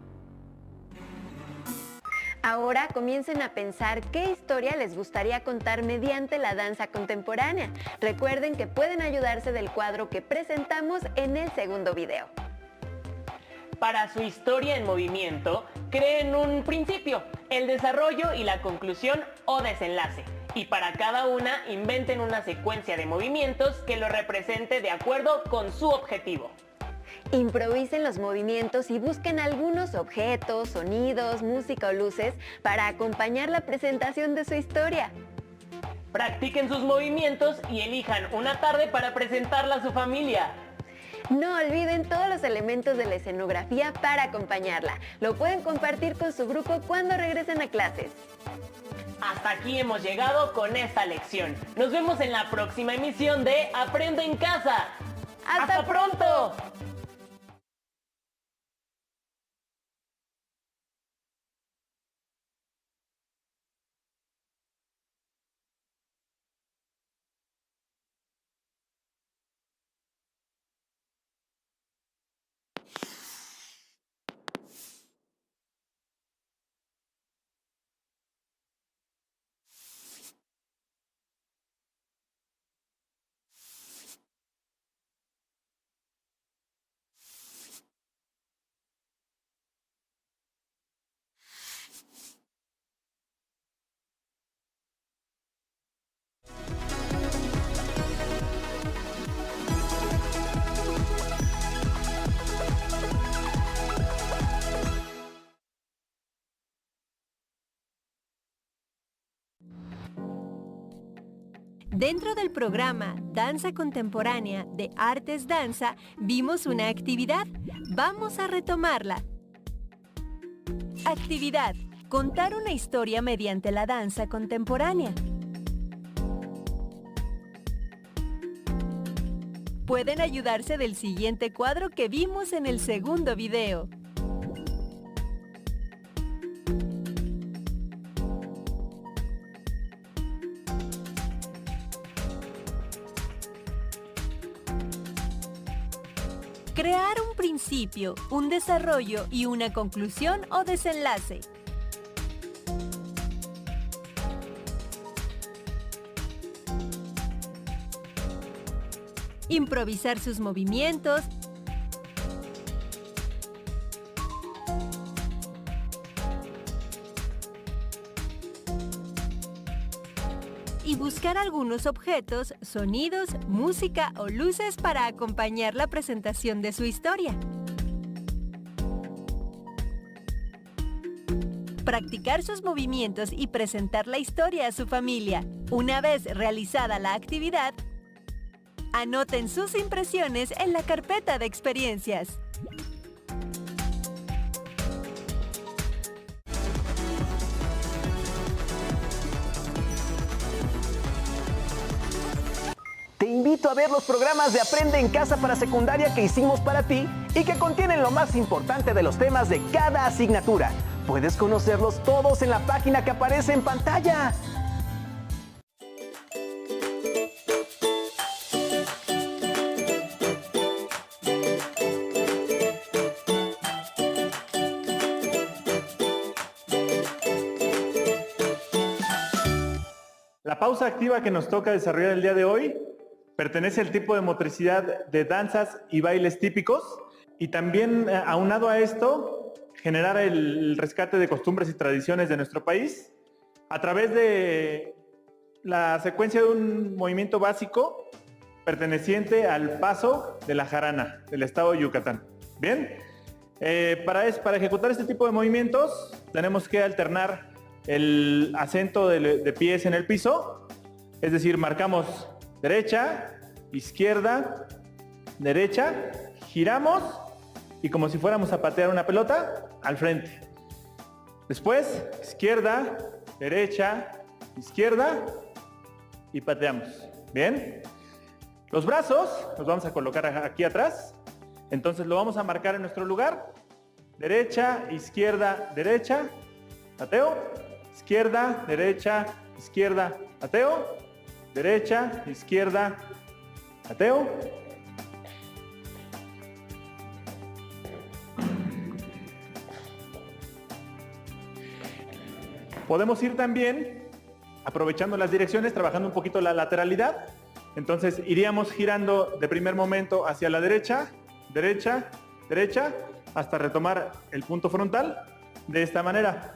Ahora comiencen a pensar qué historia les gustaría contar mediante la danza contemporánea. Recuerden que pueden ayudarse del cuadro que presentamos en el segundo video. Para su historia en movimiento, creen un principio, el desarrollo y la conclusión o desenlace. Y para cada una, inventen una secuencia de movimientos que lo represente de acuerdo con su objetivo. Improvisen los movimientos y busquen algunos objetos, sonidos, música o luces para acompañar la presentación de su historia. Practiquen sus movimientos y elijan una tarde para presentarla a su familia. No olviden todos los elementos de la escenografía para acompañarla. Lo pueden compartir con su grupo cuando regresen a clases. Hasta aquí hemos llegado con esta lección. Nos vemos en la próxima emisión de Aprende en Casa. ¡Hasta pronto! Dentro del programa Danza Contemporánea de Artes Danza, vimos una actividad. Vamos a retomarla. Actividad: contar una historia mediante la danza contemporánea. Pueden ayudarse del siguiente cuadro que vimos en el segundo video. Crear un principio, un desarrollo y una conclusión o desenlace. Improvisar sus movimientos. Y buscar algunos objetos, sonidos, música o luces para acompañar la presentación de su historia. Practicar sus movimientos y presentar la historia a su familia. Una vez realizada la actividad, anoten sus impresiones en la carpeta de experiencias. Te invito a ver los programas de Aprende en Casa para Secundaria que hicimos para ti y que contienen lo más importante de los temas de cada asignatura. Puedes conocerlos todos en la página que aparece en pantalla. La pausa activa que nos toca desarrollar el día de hoy pertenece al tipo de motricidad de danzas y bailes típicos y también, aunado a esto, generar el rescate de costumbres y tradiciones de nuestro país a través de la secuencia de un movimiento básico perteneciente al paso de la jarana del estado de Yucatán. Bien, para ejecutar este tipo de movimientos tenemos que alternar el acento de pies en el piso, es decir, marcamos derecha, izquierda, derecha, giramos y como si fuéramos a patear una pelota, al frente. Después, izquierda, derecha, izquierda y pateamos. Bien. Los brazos los vamos a colocar aquí atrás. Entonces lo vamos a marcar en nuestro lugar. Derecha, izquierda, derecha, pateo. Izquierda, derecha, izquierda, pateo. Derecha, izquierda, pateo. Podemos ir también aprovechando las direcciones, trabajando un poquito la lateralidad. Entonces iríamos girando de primer momento hacia la derecha, derecha, derecha, hasta retomar el punto frontal de esta manera.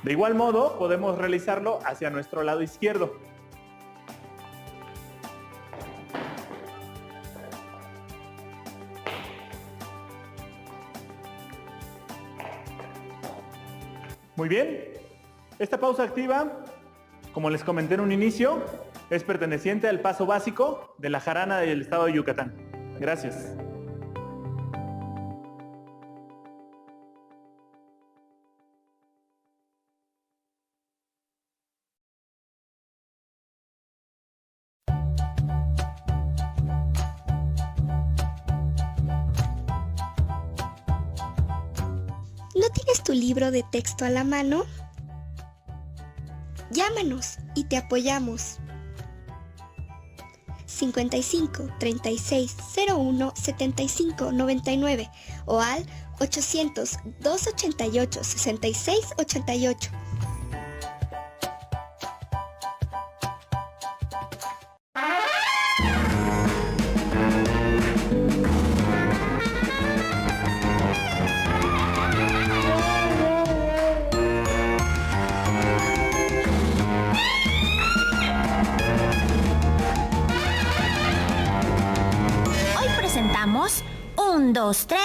De igual modo, podemos realizarlo hacia nuestro lado izquierdo. Muy bien. Esta pausa activa, como les comenté en un inicio, es perteneciente al paso básico de la jarana del estado de Yucatán. Gracias. ¿No tienes tu libro de texto a la mano? Llámanos y te apoyamos. 55 36 01 75 99 o al 800 288 66 88. Hoy presentamos 1, 2, 3,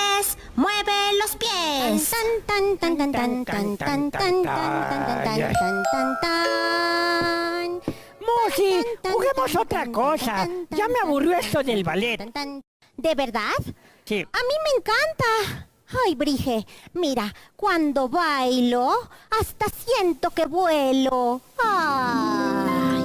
mueve los pies. es. Mosi, juguemos otra cosa. Ya me aburrió esto del ballet. ¿De verdad? Sí. A mí me encanta. Ay, Brige, mira, cuando bailo, hasta siento que vuelo. Ay.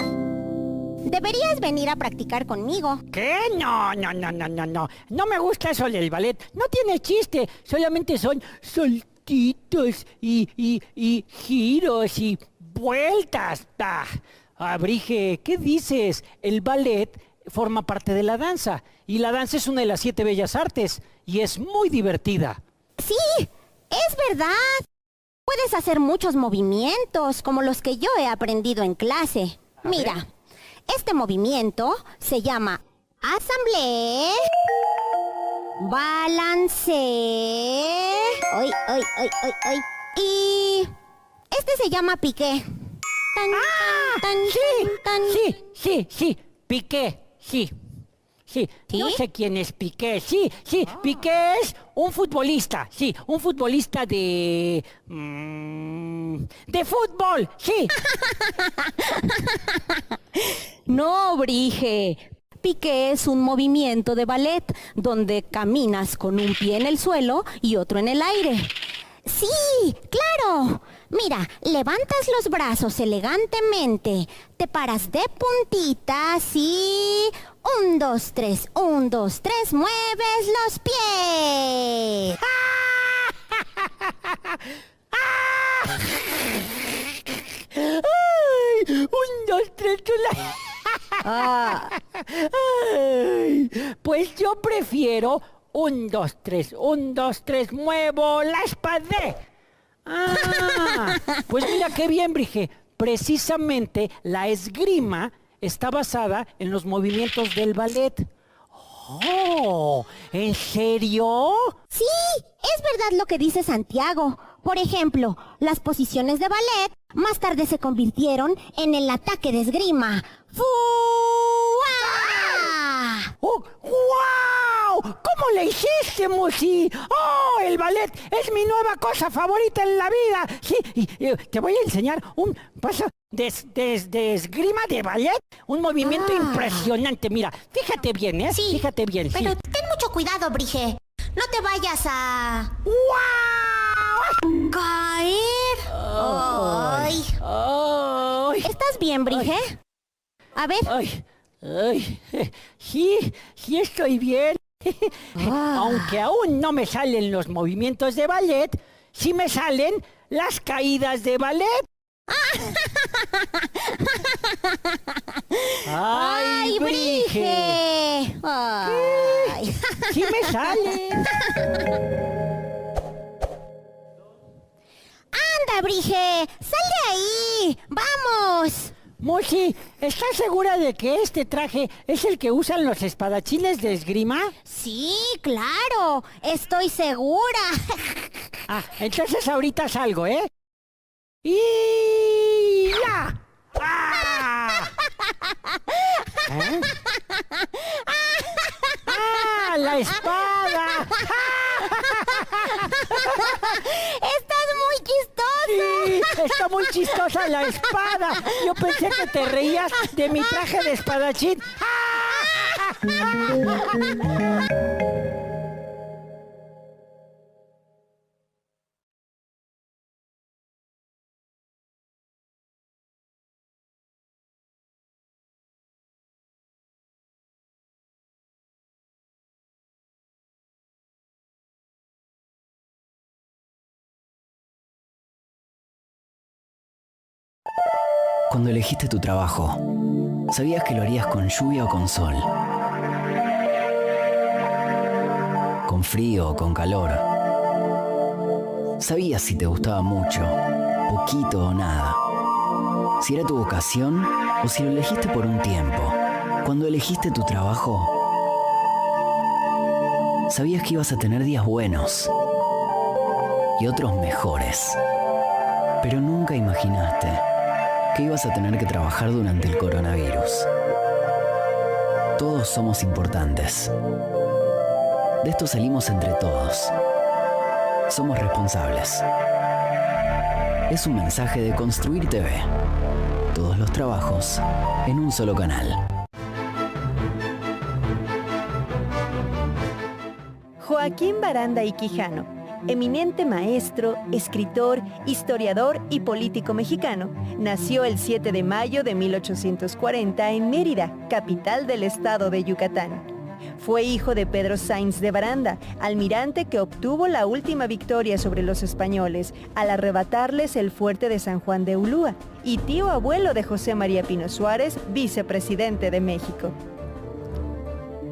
Deberías venir a practicar conmigo. ¿Qué? No. No me gusta eso del ballet. No tiene chiste. Solamente son saltitos y giros y vueltas. Brige, ¿qué dices? El ballet forma parte de la danza. Y la danza es una de las 7 bellas artes. Y es muy divertida. Sí, es verdad. Puedes hacer muchos movimientos como los que yo he aprendido en clase. Mira, este movimiento se llama asamblée, balancé, y este se llama piqué. Sí, Piqué, sí. No sé quién es Piqué, sí, Piqué es un futbolista, un futbolista de fútbol, sí. No, Brige. Piqué es un movimiento de ballet donde caminas con un pie en el suelo y otro en el aire. Sí, claro. Mira, levantas los brazos elegantemente, te paras de puntitas y 1, 2, 3, 1, 2, 3, mueves los pies. ¡Ay! 1, 2, 3, pues yo prefiero 1, 2, 3, 1, 2, 3, muevo la espada. Pues mira qué bien, Brige. Precisamente la esgrima está basada en los movimientos del ballet. ¡Oh! ¿En serio? Sí, es verdad lo que dice Santiago. Por ejemplo, las posiciones de ballet más tarde se convirtieron en el ataque de esgrima. ¡Fua! ¡Oh! ¡Wow! ¿Cómo le hiciste, Musi? ¡Oh! El ballet es mi nueva cosa favorita en la vida. Sí, y te voy a enseñar un paso de esgrima de ballet. Un movimiento impresionante. Mira, fíjate bien, ¿eh? Sí, fíjate bien. Pero ten mucho cuidado, Brige. No te vayas a... ¡Wow! ¡Caer! ¡Ay! ¿Estás bien, Brige? A ver. Sí estoy bien. Aunque aún no me salen los movimientos de ballet, sí me salen las caídas de ballet. ¡Ay, Brige! ¡Ay! ¡Sí me salen! ¡Anda, Brige! ¡Sal de ahí! ¡Vamos! Musi, ¿estás segura de que este traje es el que usan los espadachines de esgrima? Sí, claro. Estoy segura. Entonces ahorita salgo, ¿eh? ¡Y ya! ¿Eh? ¡La espada! ¡Estás muy chistoso! Sí, está muy chistosa la espada. Yo pensé que te reías de mi traje de espadachín. Cuando elegiste tu trabajo, ¿sabías que lo harías con lluvia o con sol? ¿Con frío o con calor? ¿Sabías si te gustaba mucho, poquito o nada? ¿Si era tu vocación o si lo elegiste por un tiempo? Cuando elegiste tu trabajo, ¿sabías que ibas a tener días buenos y otros mejores? Pero nunca imaginaste que ibas a tener que trabajar durante el coronavirus. Todos somos importantes. De esto salimos entre todos. somos responsables. Es un mensaje de Construir TV. Todos los trabajos en un solo canal. Joaquín Baranda y Quijano, eminente maestro, escritor, historiador y político mexicano, nació el 7 de mayo de 1840 en Mérida, capital del estado de Yucatán. Fue hijo de Pedro Sainz de Baranda, almirante que obtuvo la última victoria sobre los españoles al arrebatarles el fuerte de San Juan de Ulúa, y tío abuelo de José María Pino Suárez, vicepresidente de México.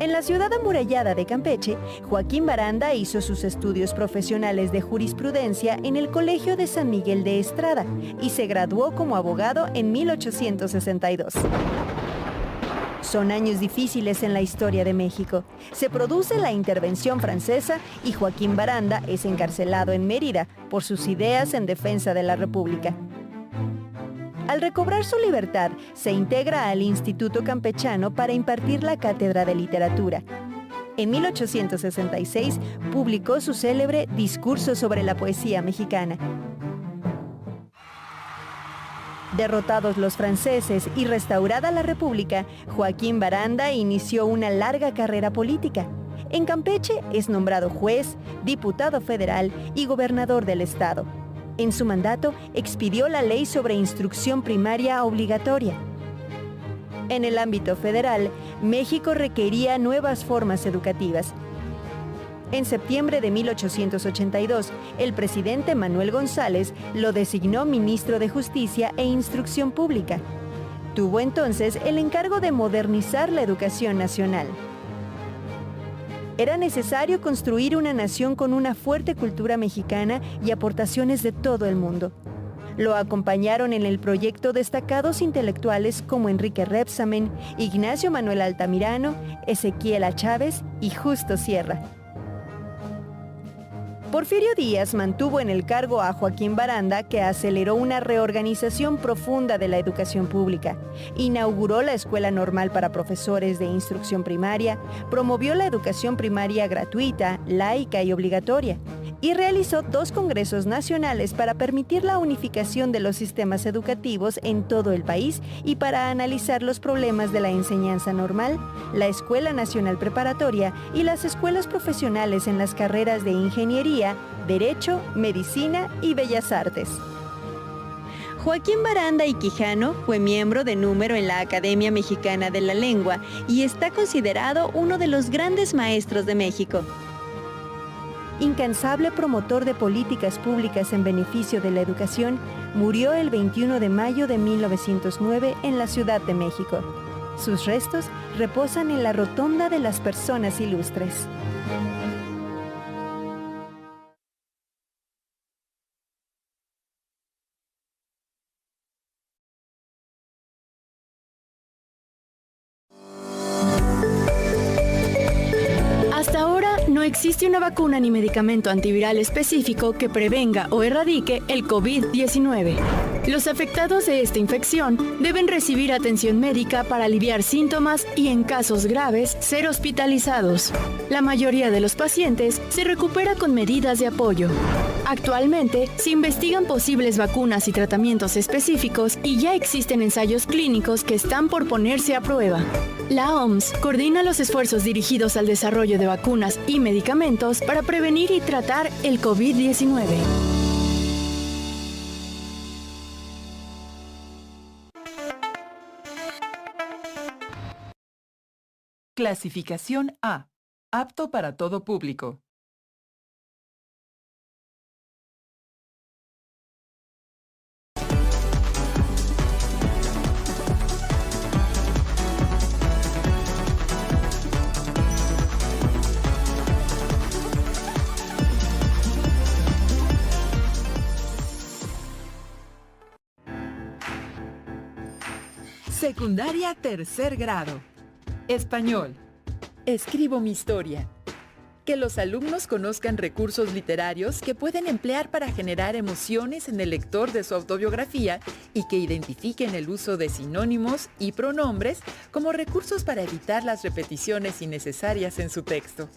En la ciudad amurallada de Campeche, Joaquín Baranda hizo sus estudios profesionales de jurisprudencia en el Colegio de San Miguel de Estrada y se graduó como abogado en 1862. Son años difíciles en la historia de México. Se produce la intervención francesa y Joaquín Baranda es encarcelado en Mérida por sus ideas en defensa de la República. Al recobrar su libertad, se integra al Instituto Campechano para impartir la cátedra de literatura. En 1866 publicó su célebre Discurso sobre la poesía mexicana. Derrotados los franceses y restaurada la República, Joaquín Baranda inició una larga carrera política. En Campeche es nombrado juez, diputado federal y gobernador del estado. En su mandato expidió la ley sobre instrucción primaria obligatoria. En el ámbito federal, México requería nuevas formas educativas. En septiembre de 1882, el presidente Manuel González lo designó ministro de Justicia e Instrucción Pública. Tuvo entonces el encargo de modernizar la educación nacional. Era necesario construir una nación con una fuerte cultura mexicana y aportaciones de todo el mundo. Lo acompañaron en el proyecto destacados intelectuales como Enrique Rebsamen, Ignacio Manuel Altamirano, Ezequiel A. Chávez y Justo Sierra. Porfirio Díaz mantuvo en el cargo a Joaquín Baranda, que aceleró una reorganización profunda de la educación pública. Inauguró la Escuela Normal para Profesores de Instrucción Primaria, promovió la educación primaria gratuita, laica y obligatoria, y realizó 2 congresos nacionales para permitir la unificación de los sistemas educativos en todo el país y para analizar los problemas de la enseñanza normal, la Escuela Nacional Preparatoria y las escuelas profesionales en las carreras de Ingeniería, Derecho, Medicina y Bellas Artes. Joaquín Baranda y Quijano fue miembro de número en la Academia Mexicana de la Lengua y está considerado uno de los grandes maestros de México. Incansable promotor de políticas públicas en beneficio de la educación, murió el 21 de mayo de 1909 en la Ciudad de México. Sus restos reposan en la Rotonda de las Personas Ilustres. Hasta ahora no existe una vacuna ni medicamento antiviral específico que prevenga o erradique el COVID-19. Los afectados de esta infección deben recibir atención médica para aliviar síntomas y, en casos graves, ser hospitalizados. La mayoría de los pacientes se recupera con medidas de apoyo. Actualmente se investigan posibles vacunas y tratamientos específicos y ya existen ensayos clínicos que están por ponerse a prueba. La OMS coordina los esfuerzos dirigidos al desarrollo de vacunas y medicamentos para prevenir y tratar el COVID-19. Clasificación A. Apto para todo público. Secundaria tercer grado. Español. Escribo mi historia. Que los alumnos conozcan recursos literarios que pueden emplear para generar emociones en el lector de su autobiografía y que identifiquen el uso de sinónimos y pronombres como recursos para evitar las repeticiones innecesarias en su texto.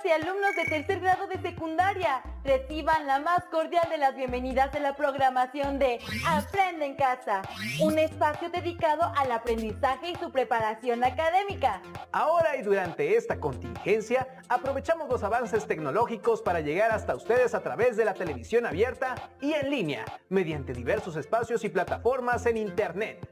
y alumnos de tercer grado de secundaria, reciban la más cordial de las bienvenidas de la programación de Aprende en Casa, un espacio dedicado al aprendizaje y su preparación académica. Ahora y durante esta contingencia, aprovechamos los avances tecnológicos para llegar hasta ustedes a través de la televisión abierta y en línea, mediante diversos espacios y plataformas en Internet.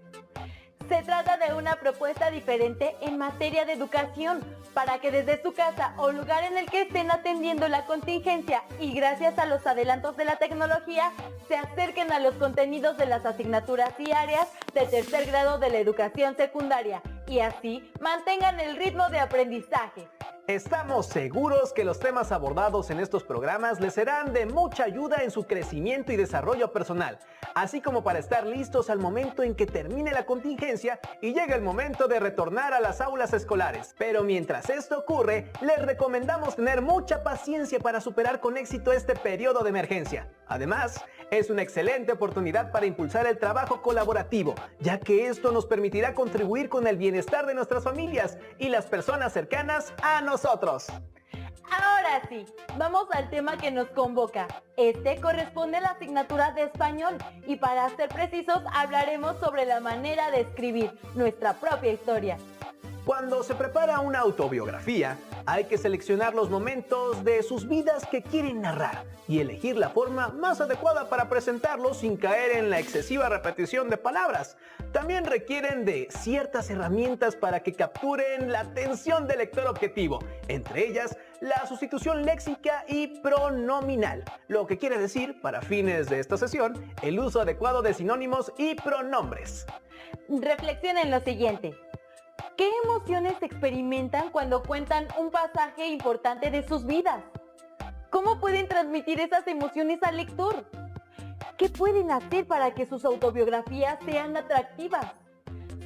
Se trata de una propuesta diferente en materia de educación, para que desde su casa o lugar en el que estén atendiendo la contingencia y gracias a los adelantos de la tecnología, se acerquen a los contenidos de las asignaturas y áreas de tercer grado de la educación secundaria y así mantengan el ritmo de aprendizaje. Estamos seguros que los temas abordados en estos programas les serán de mucha ayuda en su crecimiento y desarrollo personal, así como para estar listos al momento en que termine la contingencia y llegue el momento de retornar a las aulas escolares. Pero mientras esto ocurre, les recomendamos tener mucha paciencia para superar con éxito este periodo de emergencia. Además, es una excelente oportunidad para impulsar el trabajo colaborativo, ya que esto nos permitirá contribuir con el bienestar de nuestras familias y las personas cercanas a nosotros. Ahora sí, vamos al tema que nos convoca. Este corresponde a la asignatura de español y para ser precisos hablaremos sobre la manera de escribir nuestra propia historia. Cuando se prepara una autobiografía, hay que seleccionar los momentos de sus vidas que quieren narrar y elegir la forma más adecuada para presentarlos sin caer en la excesiva repetición de palabras. También requieren de ciertas herramientas para que capturen la atención del lector objetivo, entre ellas la sustitución léxica y pronominal, lo que quiere decir, para fines de esta sesión, el uso adecuado de sinónimos y pronombres. Reflexionen lo siguiente. ¿Qué emociones experimentan cuando cuentan un pasaje importante de sus vidas? ¿Cómo pueden transmitir esas emociones al lector? ¿Qué pueden hacer para que sus autobiografías sean atractivas?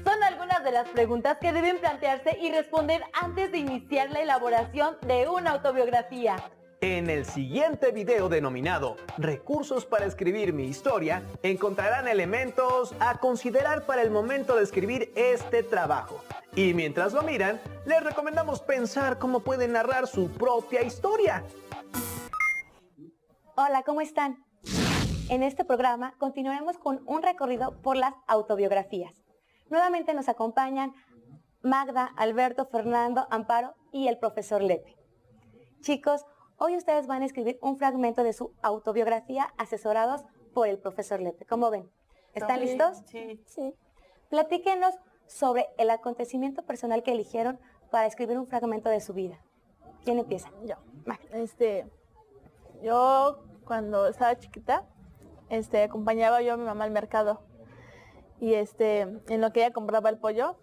Son algunas de las preguntas que deben plantearse y responder antes de iniciar la elaboración de una autobiografía. En el siguiente video denominado Recursos para escribir mi historia, encontrarán elementos a considerar para el momento de escribir este trabajo. Y mientras lo miran, les recomendamos pensar cómo pueden narrar su propia historia. Hola, ¿cómo están? En este programa continuaremos con un recorrido por las autobiografías. Nuevamente nos acompañan Magda, Alberto, Fernando, Amparo y el profesor Lepe. Chicos, hoy ustedes van a escribir un fragmento de su autobiografía asesorados por el profesor Lepe. ¿Cómo ven? ¿Están listos? Sí. Platíquenos sobre el acontecimiento personal que eligieron para escribir un fragmento de su vida. ¿Quién empieza? Yo. Yo cuando estaba chiquita, acompañaba yo a mi mamá al mercado. Y en lo que ella compraba el pollo,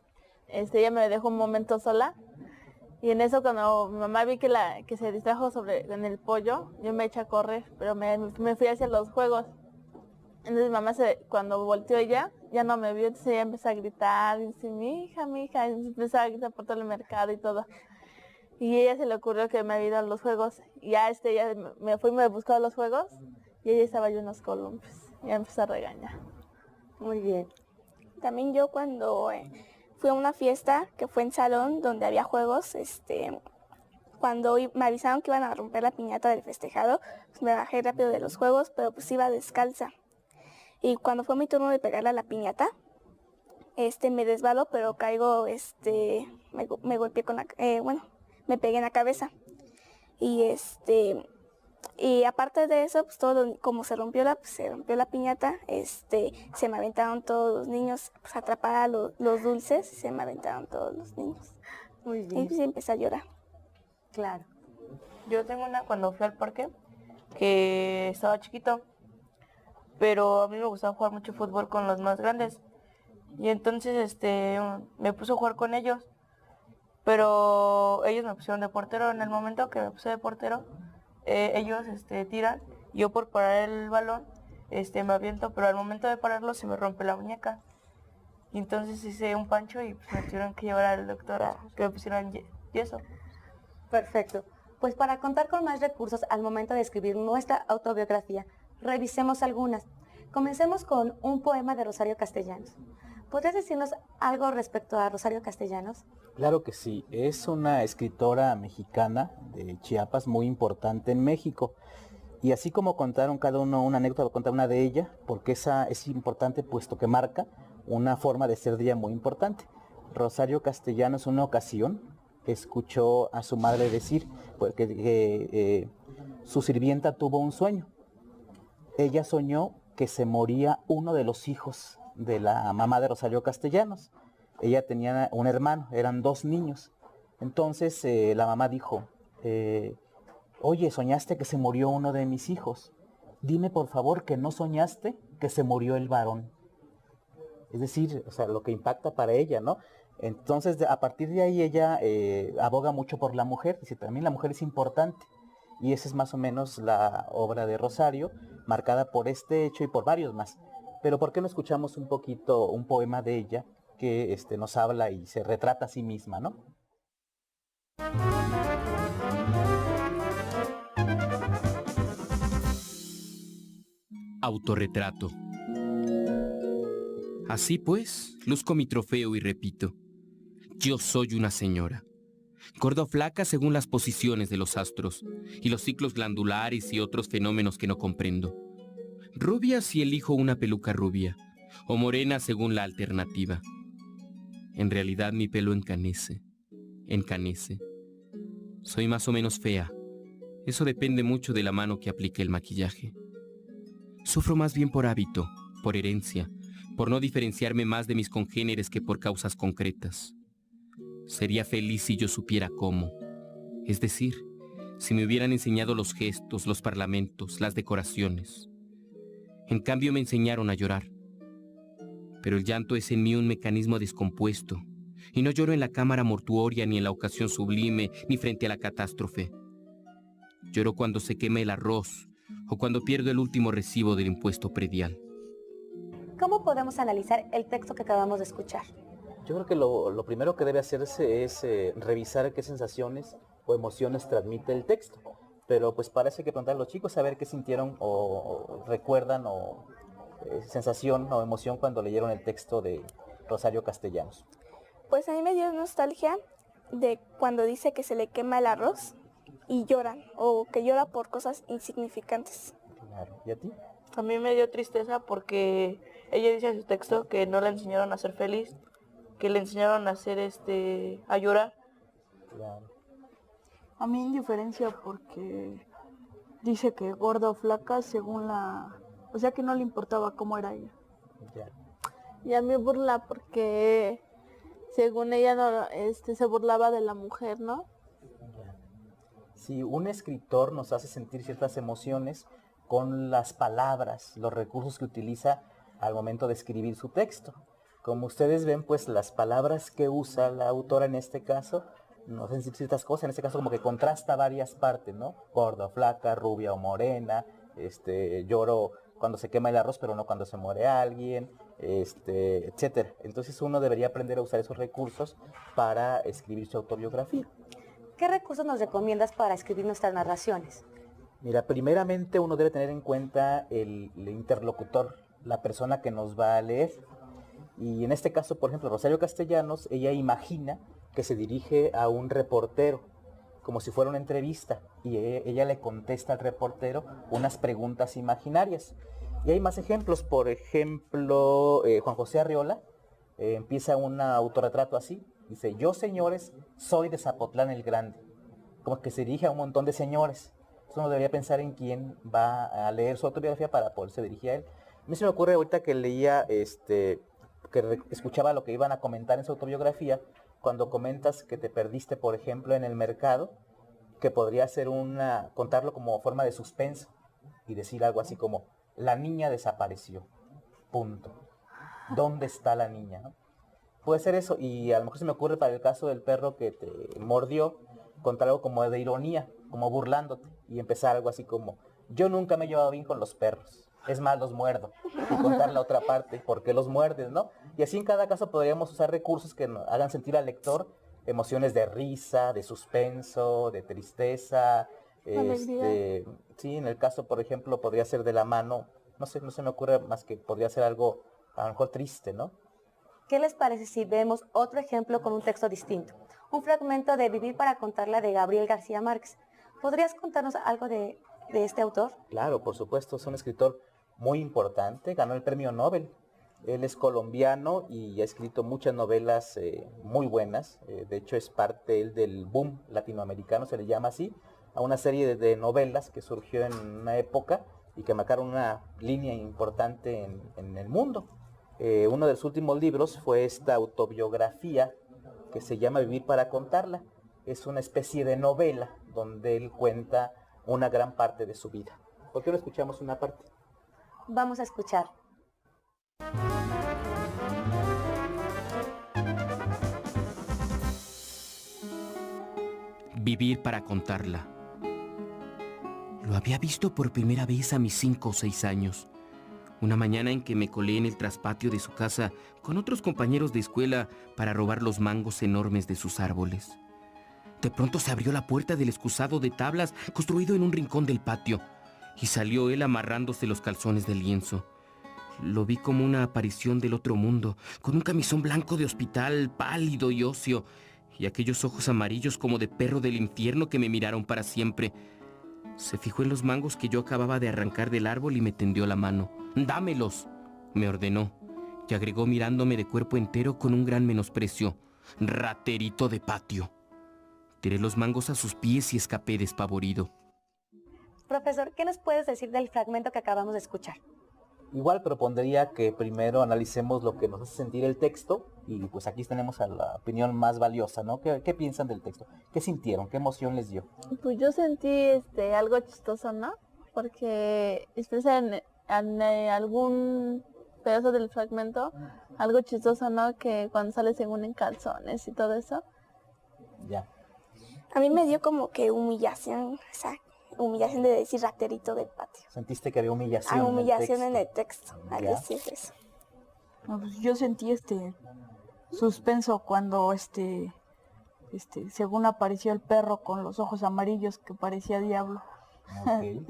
ella me dejó un momento sola. Y en eso cuando mi mamá vi que se distrajo en el pollo, yo me eché a correr, pero me fui hacia los juegos. Entonces mi mamá cuando volteó ella, ya no me vio, entonces ella empezó a gritar, y dice, mi hija, y empezó a gritar por todo el mercado y todo. Y a ella se le ocurrió que me había ido a los juegos, y ya ella me fue y me buscó a los juegos, y ella estaba yo en los columpios, y ya empezó a regañar. Muy bien. También yo cuando fui a una fiesta que fue en salón donde había juegos, cuando me avisaron que iban a romper la piñata del festejado, pues me bajé rápido de los juegos, pero pues iba descalza. Y cuando fue mi turno de pegarle a la piñata, me desbalo, pero caigo, me golpeé con me pegué en la cabeza. Y aparte de eso, pues todo, como se rompió la piñata, se me aventaron todos los niños, pues atrapar los dulces, se me aventaron todos los niños. Muy bien. Y pues empecé a llorar. Claro. Yo tengo una cuando fui al parque, que estaba chiquito, pero a mí me gustaba jugar mucho fútbol con los más grandes. Y entonces me puse a jugar con ellos, pero ellos me pusieron de portero. En el momento que me puse de portero, ellos tiran, yo por parar el balón me aviento, pero al momento de pararlo se me rompe la muñeca. Y entonces hice un pancho y pues, me tuvieron que llevar al doctor a que me pusieran yeso. Perfecto. Pues para contar con más recursos al momento de escribir nuestra autobiografía, revisemos algunas. Comencemos con un poema de Rosario Castellanos. ¿Podrías decirnos algo respecto a Rosario Castellanos? Claro que sí, es una escritora mexicana de Chiapas muy importante en México. Y así como contaron cada uno una anécdota, voy a contar una de ella, porque esa es importante puesto que marca una forma de ser de ella muy importante. Rosario Castellanos en una ocasión escuchó a su madre decir que su sirvienta tuvo un sueño. Ella soñó que se moría uno de los hijos de la mamá de Rosario Castellanos. Ella tenía un hermano, eran 2 niños. Entonces la mamá dijo, oye, ¿soñaste que se murió uno de mis hijos? Dime por favor que no soñaste que se murió el varón. Es decir, o sea, lo que impacta para ella, ¿no? Entonces, a partir de ahí ella aboga mucho por la mujer, dice, también la mujer es importante. Y esa es más o menos la obra de Rosario, marcada por este hecho y por varios más. Pero ¿por qué no escuchamos un poquito un poema de ella que nos habla y se retrata a sí misma, ¿no? Autorretrato. Así pues, luzco mi trofeo y repito, yo soy una señora. Gorda o flaca según las posiciones de los astros y los ciclos glandulares y otros fenómenos que no comprendo. Rubia si elijo una peluca rubia, o morena según la alternativa. En realidad mi pelo encanece. Soy más o menos fea. Eso depende mucho de la mano que aplique el maquillaje. Sufro más bien por hábito, por herencia, por no diferenciarme más de mis congéneres que por causas concretas. Sería feliz si yo supiera cómo. Es decir, si me hubieran enseñado los gestos, los parlamentos, las decoraciones. En cambio me enseñaron a llorar. Pero el llanto es en mí un mecanismo descompuesto, y no lloro en la cámara mortuoria, ni en la ocasión sublime, ni frente a la catástrofe. Lloro cuando se quema el arroz, o cuando pierdo el último recibo del impuesto predial. ¿Cómo podemos analizar el texto que acabamos de escuchar? Yo creo que lo primero que debe hacerse es revisar qué sensaciones o emociones transmite el texto. Pero pues parece que preguntar a los chicos a ver qué sintieron o recuerdan o sensación o emoción cuando leyeron el texto de Rosario Castellanos. Pues a mí me dio nostalgia de cuando dice que se le quema el arroz y lloran, o que llora por cosas insignificantes. Claro. ¿Y a ti? A mí me dio tristeza porque ella dice en su texto que no le enseñaron a ser feliz, que le enseñaron a hacer a llorar. Claro. A mí indiferencia porque dice que gorda o flaca según o sea que no le importaba cómo era ella. Ya. Y a mí burla porque según ella no, se burlaba de la mujer, ¿no? Ya. Si un escritor nos hace sentir ciertas emociones con las palabras, los recursos que utiliza al momento de escribir su texto. Como ustedes ven, pues las palabras que usa la autora en este caso nos hacen decir ciertas cosas, en este caso como que contrasta varias partes, ¿no? Gorda o flaca, rubia o morena, lloro cuando se quema el arroz pero no cuando se muere alguien, etcétera. Entonces uno debería aprender a usar esos recursos para escribir su autobiografía. ¿Qué recursos nos recomiendas para escribir nuestras narraciones? Mira, primeramente uno debe tener en cuenta el interlocutor, la persona que nos va a leer. Y en este caso, por ejemplo, Rosario Castellanos, ella imagina que se dirige a un reportero, como si fuera una entrevista, y ella le contesta al reportero unas preguntas imaginarias. Y hay más ejemplos, por ejemplo, Juan José Arriola empieza un autorretrato así, dice, yo señores, soy de Zapotlán el Grande, como que se dirige a un montón de señores. Entonces uno debería pensar en quién va a leer su autobiografía para poderse dirigir a él. A mí se me ocurre ahorita que leía, que escuchaba lo que iban a comentar en su autobiografía, cuando comentas que te perdiste, por ejemplo, en el mercado, que podría ser contarlo como forma de suspenso y decir algo así como, la niña desapareció, punto. ¿Dónde está la niña? ¿No? Puede ser eso, y a lo mejor se me ocurre para el caso del perro que te mordió, contar algo como de ironía, como burlándote, y empezar algo así como, yo nunca me he llevado bien con los perros, es más, los muerdo, y contar la otra parte, ¿por qué los muerdes, no? Y así en cada caso podríamos usar recursos que hagan sentir al lector emociones de risa, de suspenso, de tristeza, sí, en el caso, por ejemplo, podría ser de la mano, no sé, no se me ocurre más que podría ser algo a lo mejor triste, ¿no? ¿Qué les parece si vemos otro ejemplo con un texto distinto? Un fragmento de Vivir para contarla de Gabriel García Márquez. ¿Podrías contarnos algo de este autor? Claro, por supuesto, es un escritor muy importante, ganó el premio Nobel. Él es colombiano y ha escrito muchas novelas muy buenas. De hecho, es parte él del boom latinoamericano, se le llama así, a una serie de novelas que surgió en una época y que marcaron una línea importante en el mundo. Uno de sus últimos libros fue esta autobiografía que se llama Vivir para contarla. Es una especie de novela donde él cuenta una gran parte de su vida. ¿Por qué no escuchamos una parte? Vamos a escuchar. Vivir para contarla. Lo había visto por primera vez a mis 5 o 6 años. Una mañana en que me colé en el traspatio de su casa con otros compañeros de escuela para robar los mangos enormes de sus árboles. De pronto se abrió la puerta del excusado de tablas construido en un rincón del patio y salió él amarrándose los calzones de lienzo. Lo vi como una aparición del otro mundo, con un camisón blanco de hospital, pálido y óseo, y aquellos ojos amarillos como de perro del infierno que me miraron para siempre. Se fijó en los mangos que yo acababa de arrancar del árbol y me tendió la mano. «¡Dámelos!», me ordenó, y agregó mirándome de cuerpo entero con un gran menosprecio. «¡Raterito de patio!». Tiré los mangos a sus pies y escapé despavorido. Profesor, ¿qué nos puedes decir del fragmento que acabamos de escuchar? Igual propondría que primero analicemos lo que nos hace sentir el texto y pues aquí tenemos a la opinión más valiosa, ¿no? ¿Qué piensan del texto? ¿Qué sintieron? ¿Qué emoción les dio? Pues yo sentí algo chistoso, ¿no? Porque expresa en algún pedazo del fragmento algo chistoso, ¿no? Que cuando sale según en calzones y todo eso. Ya. A mí me dio como que humillación, o sea, humillación de decir raterito del patio. ¿Sentiste que había humillación? Humillación en el texto, al decir eso. No, pues yo sentí suspenso cuando según apareció el perro con los ojos amarillos que parecía diablo. Okay.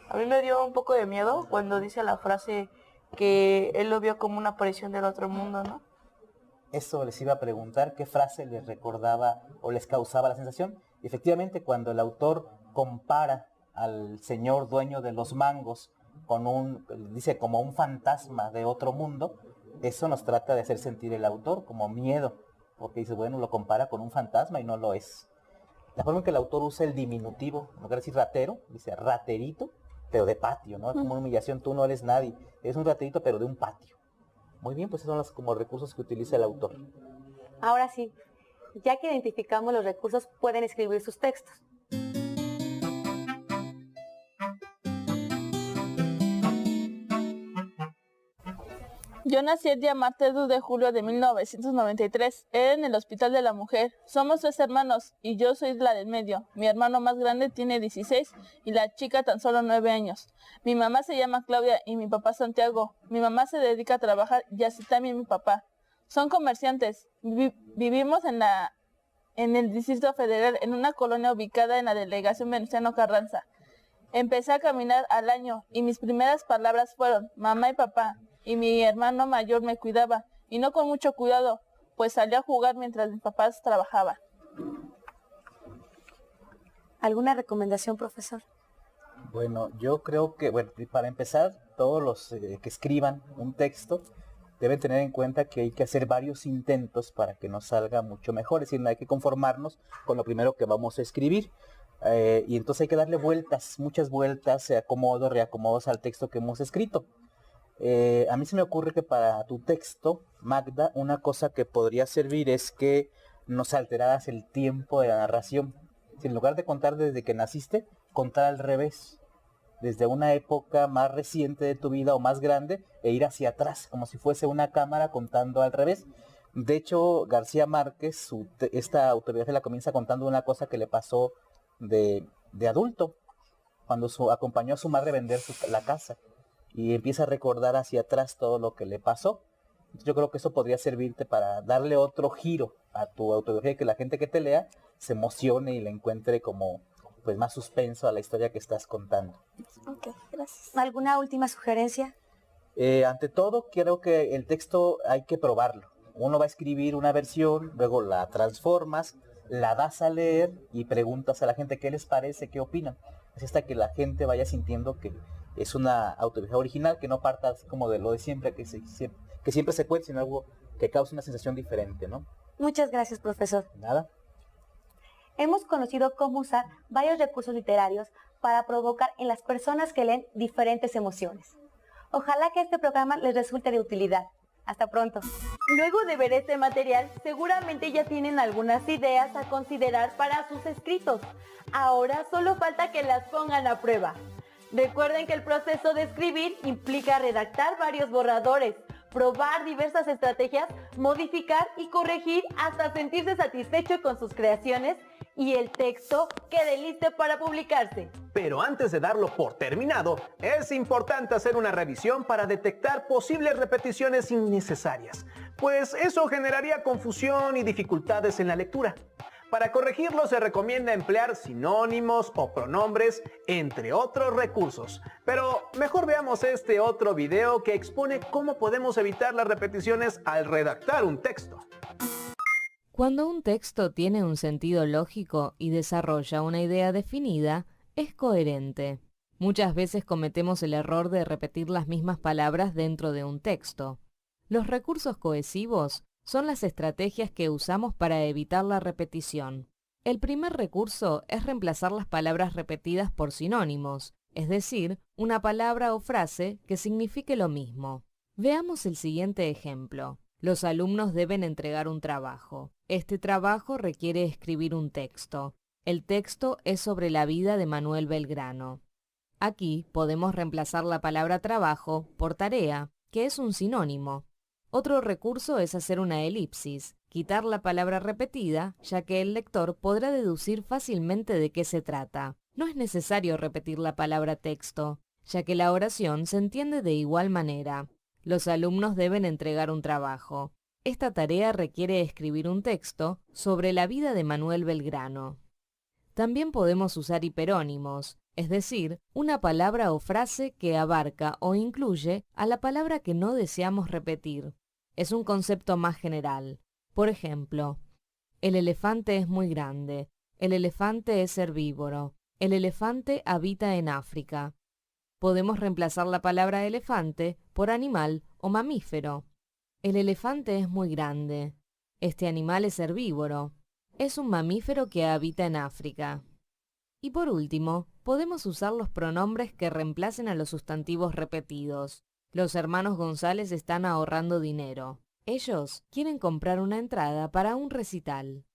A mí me dio un poco de miedo cuando dice la frase que él lo vio como una aparición del otro mundo, ¿no? Eso les iba a preguntar, ¿qué frase les recordaba o les causaba la sensación? Y efectivamente, cuando el autor compara al señor dueño de los mangos con dice como un fantasma de otro mundo, eso nos trata de hacer sentir el autor como miedo, porque dice, bueno, lo compara con un fantasma y no lo es. La forma en que el autor usa el diminutivo, no quiere decir ratero, dice raterito, pero de patio, ¿no? Es como una humillación, tú no eres nadie, eres un raterito pero de un patio. Muy bien, pues esos son los como recursos que utiliza el autor. Ahora sí, ya que identificamos los recursos, pueden escribir sus textos. Yo nací el día martes 2 de julio de 1993. Era en el Hospital de la Mujer. Somos 3 hermanos y yo soy la del medio. Mi hermano más grande tiene 16 y la chica tan solo 9 años. Mi mamá se llama Claudia y mi papá Santiago. Mi mamá se dedica a trabajar y así también mi papá. Son comerciantes. Vivimos en el Distrito Federal, en una colonia ubicada en la delegación Venustiano Carranza. Empecé a caminar al año y mis primeras palabras fueron mamá y papá. Y mi hermano mayor me cuidaba, y no con mucho cuidado, pues salía a jugar mientras mis papás trabajaban. ¿Alguna recomendación, profesor? Bueno, yo creo que, para empezar, todos los que escriban un texto deben tener en cuenta que hay que hacer varios intentos para que nos salga mucho mejor. Es decir, no hay que conformarnos con lo primero que vamos a escribir. Y entonces hay que darle vueltas, muchas vueltas, acomodos, reacomodos al texto que hemos escrito. A mí se me ocurre que para tu texto, Magda, una cosa que podría servir es que nos alteraras el tiempo de la narración. Si en lugar de contar desde que naciste, contar al revés, desde una época más reciente de tu vida o más grande, e ir hacia atrás, como si fuese una cámara contando al revés. De hecho, García Márquez, esta autobiografía la comienza contando una cosa que le pasó de adulto, cuando acompañó a su madre a vender la casa. Y empieza a recordar hacia atrás todo lo que le pasó. Yo creo que eso podría servirte para darle otro giro a tu autobiografía y que la gente que te lea se emocione y le encuentre como pues más suspenso a la historia que estás contando. Ok, gracias. ¿Alguna última sugerencia? Ante todo, creo que el texto hay que probarlo. Uno va a escribir una versión, luego la transformas, la das a leer y preguntas a la gente qué les parece, qué opinan. Es hasta que la gente vaya sintiendo que es una autobiografía original, que no parta así como de lo de siempre, que siempre se cuente, sino algo que cause una sensación diferente, ¿no? Muchas gracias, profesor. Nada. Hemos conocido cómo usar varios recursos literarios para provocar en las personas que leen diferentes emociones. Ojalá que este programa les resulte de utilidad. Hasta pronto. Luego de ver este material, seguramente ya tienen algunas ideas a considerar para sus escritos. Ahora solo falta que las pongan a prueba. Recuerden que el proceso de escribir implica redactar varios borradores, probar diversas estrategias, modificar y corregir hasta sentirse satisfecho con sus creaciones y el texto quede listo para publicarse. Pero antes de darlo por terminado, es importante hacer una revisión para detectar posibles repeticiones innecesarias, pues eso generaría confusión y dificultades en la lectura. Para corregirlo se recomienda emplear sinónimos o pronombres, entre otros recursos. Pero mejor veamos este otro video que expone cómo podemos evitar las repeticiones al redactar un texto. Cuando un texto tiene un sentido lógico y desarrolla una idea definida, es coherente. Muchas veces cometemos el error de repetir las mismas palabras dentro de un texto. Los recursos cohesivos son las estrategias que usamos para evitar la repetición. El primer recurso es reemplazar las palabras repetidas por sinónimos, es decir, una palabra o frase que signifique lo mismo. Veamos el siguiente ejemplo. Los alumnos deben entregar un trabajo. Este trabajo requiere escribir un texto. El texto es sobre la vida de Manuel Belgrano. Aquí podemos reemplazar la palabra trabajo por tarea, que es un sinónimo. Otro recurso es hacer una elipsis, quitar la palabra repetida, ya que el lector podrá deducir fácilmente de qué se trata. No es necesario repetir la palabra texto, ya que la oración se entiende de igual manera. Los alumnos deben entregar un trabajo. Esta tarea requiere escribir un texto sobre la vida de Manuel Belgrano. También podemos usar hiperónimos, es decir, una palabra o frase que abarca o incluye a la palabra que no deseamos repetir. Es un concepto más general. Por ejemplo, el elefante es muy grande, el elefante es herbívoro, el elefante habita en África. Podemos reemplazar la palabra elefante por animal o mamífero. El elefante es muy grande. Este animal es herbívoro. Es un mamífero que habita en África. Y por último, podemos usar los pronombres que reemplacen a los sustantivos repetidos. Los hermanos González están ahorrando dinero. Ellos quieren comprar una entrada para un recital.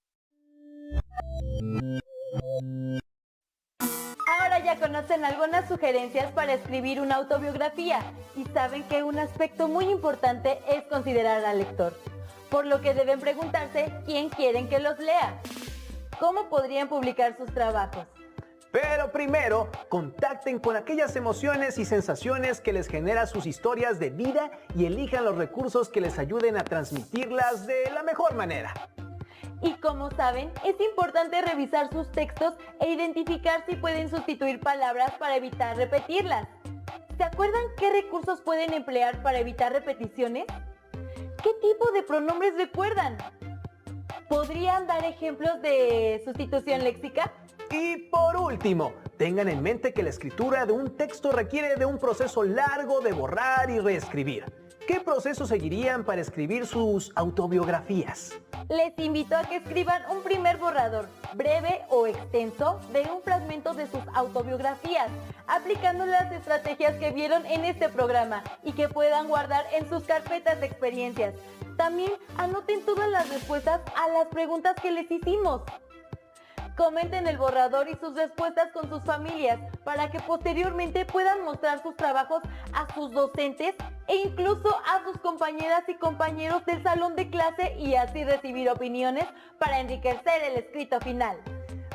Ahora ya conocen algunas sugerencias para escribir una autobiografía y saben que un aspecto muy importante es considerar al lector, por lo que deben preguntarse quién quieren que los lea. ¿Cómo podrían publicar sus trabajos? Pero primero, contacten con aquellas emociones y sensaciones que les genera sus historias de vida y elijan los recursos que les ayuden a transmitirlas de la mejor manera. Y como saben, es importante revisar sus textos e identificar si pueden sustituir palabras para evitar repetirlas. ¿Se acuerdan qué recursos pueden emplear para evitar repeticiones? ¿Qué tipo de pronombres recuerdan? ¿Podrían dar ejemplos de sustitución léxica? Y por último, tengan en mente que la escritura de un texto requiere de un proceso largo de borrar y reescribir. ¿Qué proceso seguirían para escribir sus autobiografías? Les invito a que escriban un primer borrador, breve o extenso, de un fragmento de sus autobiografías, aplicando las estrategias que vieron en este programa y que puedan guardar en sus carpetas de experiencias. También anoten todas las respuestas a las preguntas que les hicimos. Comenten el borrador y sus respuestas con sus familias para que posteriormente puedan mostrar sus trabajos a sus docentes e incluso a sus compañeras y compañeros del salón de clase y así recibir opiniones para enriquecer el escrito final.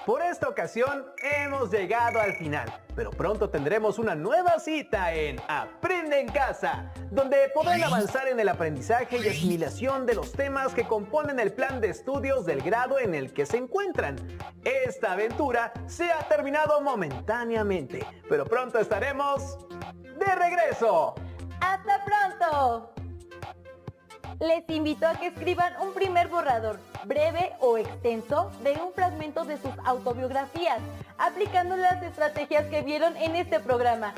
Por esta ocasión hemos llegado al final, pero pronto tendremos una nueva cita en Aprende en Casa, donde podrán avanzar en el aprendizaje y asimilación de los temas que componen el plan de estudios del grado en el que se encuentran. Esta aventura se ha terminado momentáneamente, pero pronto estaremos de regreso. ¡Hasta pronto! Les invito a que escriban un primer borrador, breve o extenso, de un fragmento de sus autobiografías, aplicando las estrategias que vieron en este programa.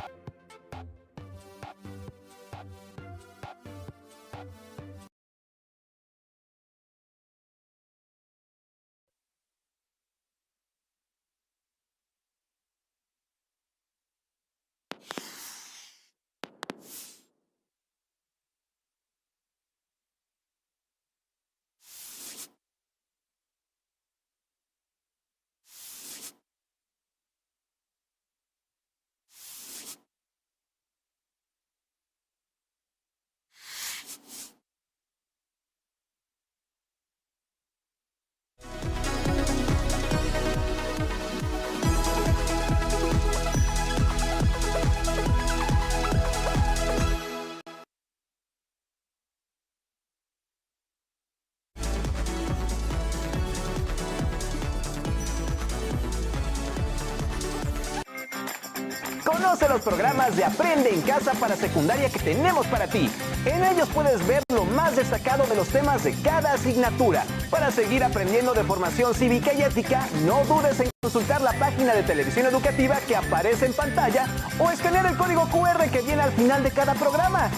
Conoce los programas de Aprende en Casa para secundaria que tenemos para ti. En ellos puedes ver lo más destacado de los temas de cada asignatura. Para seguir aprendiendo de formación cívica y ética, no dudes en consultar la página de Televisión Educativa que aparece en pantalla o escanear el código QR que viene al final de cada programa.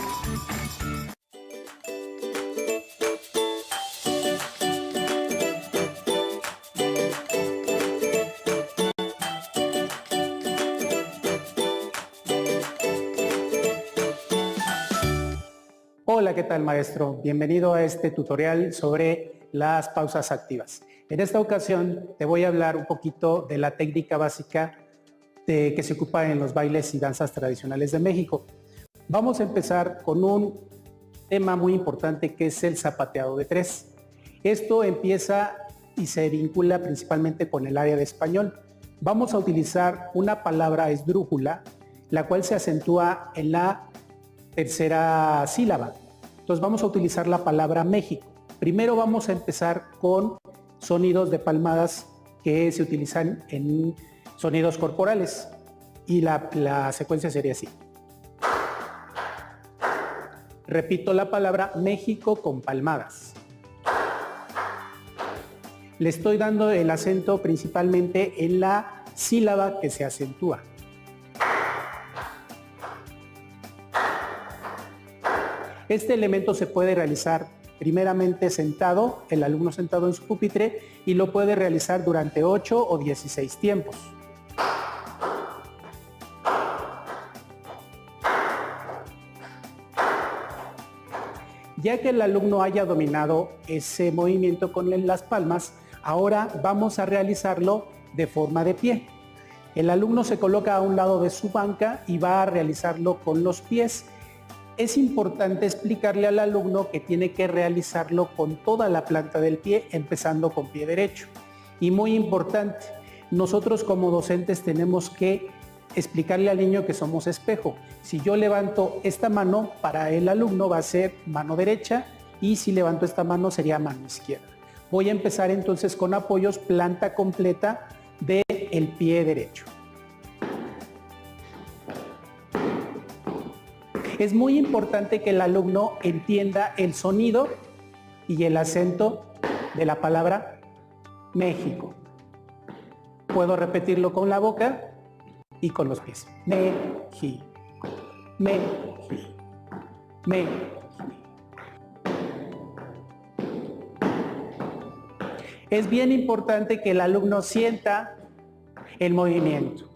Hola, ¿qué tal, maestro? Bienvenido a este tutorial sobre las pausas activas. En esta ocasión te voy a hablar un poquito de la técnica básica que se ocupa en los bailes y danzas tradicionales de México. Vamos a empezar con un tema muy importante que es el zapateado de tres. Esto empieza y se vincula principalmente con el área de español. Vamos a utilizar una palabra esdrújula, la cual se acentúa en la tercera sílaba. Entonces vamos a utilizar la palabra México. Primero vamos a empezar con sonidos de palmadas que se utilizan en sonidos corporales. Y la secuencia sería así. Repito la palabra México con palmadas. Le estoy dando el acento principalmente en la sílaba que se acentúa. Este elemento se puede realizar primeramente sentado, el alumno sentado en su pupitre, y lo puede realizar durante 8 o 16 tiempos. Ya que el alumno haya dominado ese movimiento con las palmas, ahora vamos a realizarlo de forma de pie. El alumno se coloca a un lado de su banca y va a realizarlo con los pies. Es importante explicarle al alumno que tiene que realizarlo con toda la planta del pie, empezando con pie derecho. Y muy importante, nosotros como docentes tenemos que explicarle al niño que somos espejo. Si yo levanto esta mano, para el alumno va a ser mano derecha, y si levanto esta mano sería mano izquierda. Voy a empezar entonces con apoyos, planta completa del pie derecho. Es muy importante que el alumno entienda el sonido y el acento de la palabra México. Puedo repetirlo con la boca y con los pies. México, México, México. Es bien importante que el alumno sienta el movimiento.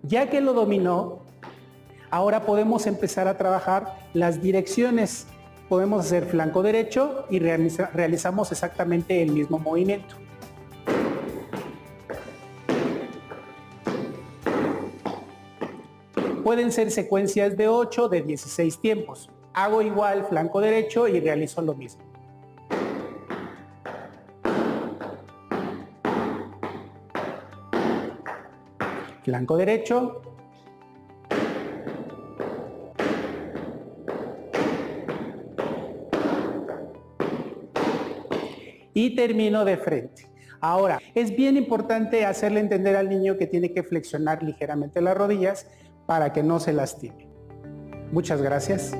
Ya que lo dominó, ahora podemos empezar a trabajar las direcciones. Podemos hacer flanco derecho y realizamos exactamente el mismo movimiento. Pueden ser secuencias de 8, de 16 tiempos. Hago igual flanco derecho y realizo lo mismo. Flanco derecho. Y termino de frente. Ahora, es bien importante hacerle entender al niño que tiene que flexionar ligeramente las rodillas para que no se lastime. Muchas gracias.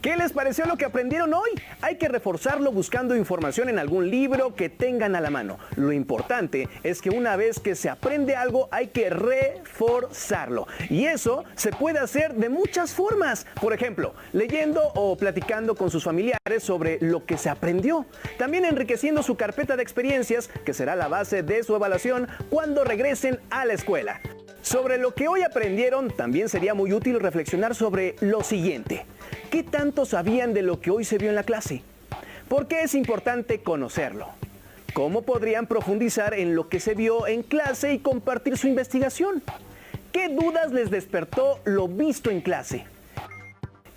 ¿Qué les pareció lo que aprendieron hoy? Hay que reforzarlo buscando información en algún libro que tengan a la mano. Lo importante es que una vez que se aprende algo hay que reforzarlo. Y eso se puede hacer de muchas formas. Por ejemplo, leyendo o platicando con sus familiares sobre lo que se aprendió. También enriqueciendo su carpeta de experiencias, que será la base de su evaluación cuando regresen a la escuela. Sobre lo que hoy aprendieron, también sería muy útil reflexionar sobre lo siguiente. ¿Qué tanto sabían de lo que hoy se vio en la clase? ¿Por qué es importante conocerlo? ¿Cómo podrían profundizar en lo que se vio en clase y compartir su investigación? ¿Qué dudas les despertó lo visto en clase?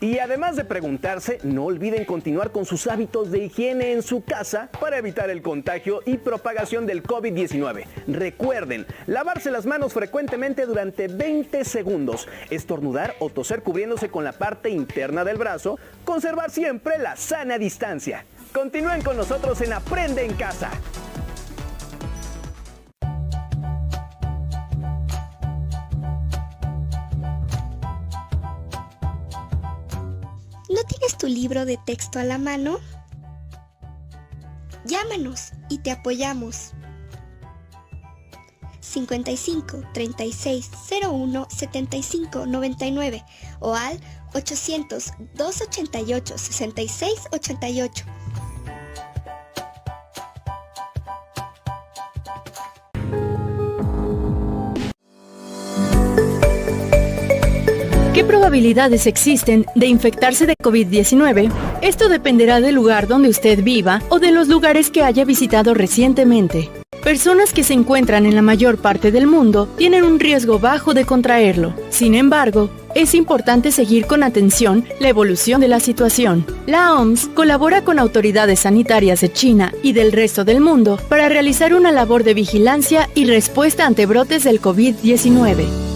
Y además de preguntarse, no olviden continuar con sus hábitos de higiene en su casa para evitar el contagio y propagación del COVID-19. Recuerden, lavarse las manos frecuentemente durante 20 segundos, estornudar o toser cubriéndose con la parte interna del brazo, conservar siempre la sana distancia. Continúen con nosotros en Aprende en Casa. ¿No tienes tu libro de texto a la mano? Llámanos y te apoyamos. 55 36 01 75 99 o al 800 288 66 88. ¿Qué probabilidades existen de infectarse de COVID-19? Esto dependerá del lugar donde usted viva o de los lugares que haya visitado recientemente. Personas que se encuentran en la mayor parte del mundo tienen un riesgo bajo de contraerlo. Sin embargo, es importante seguir con atención la evolución de la situación. La OMS colabora con autoridades sanitarias de China y del resto del mundo para realizar una labor de vigilancia y respuesta ante brotes del COVID-19.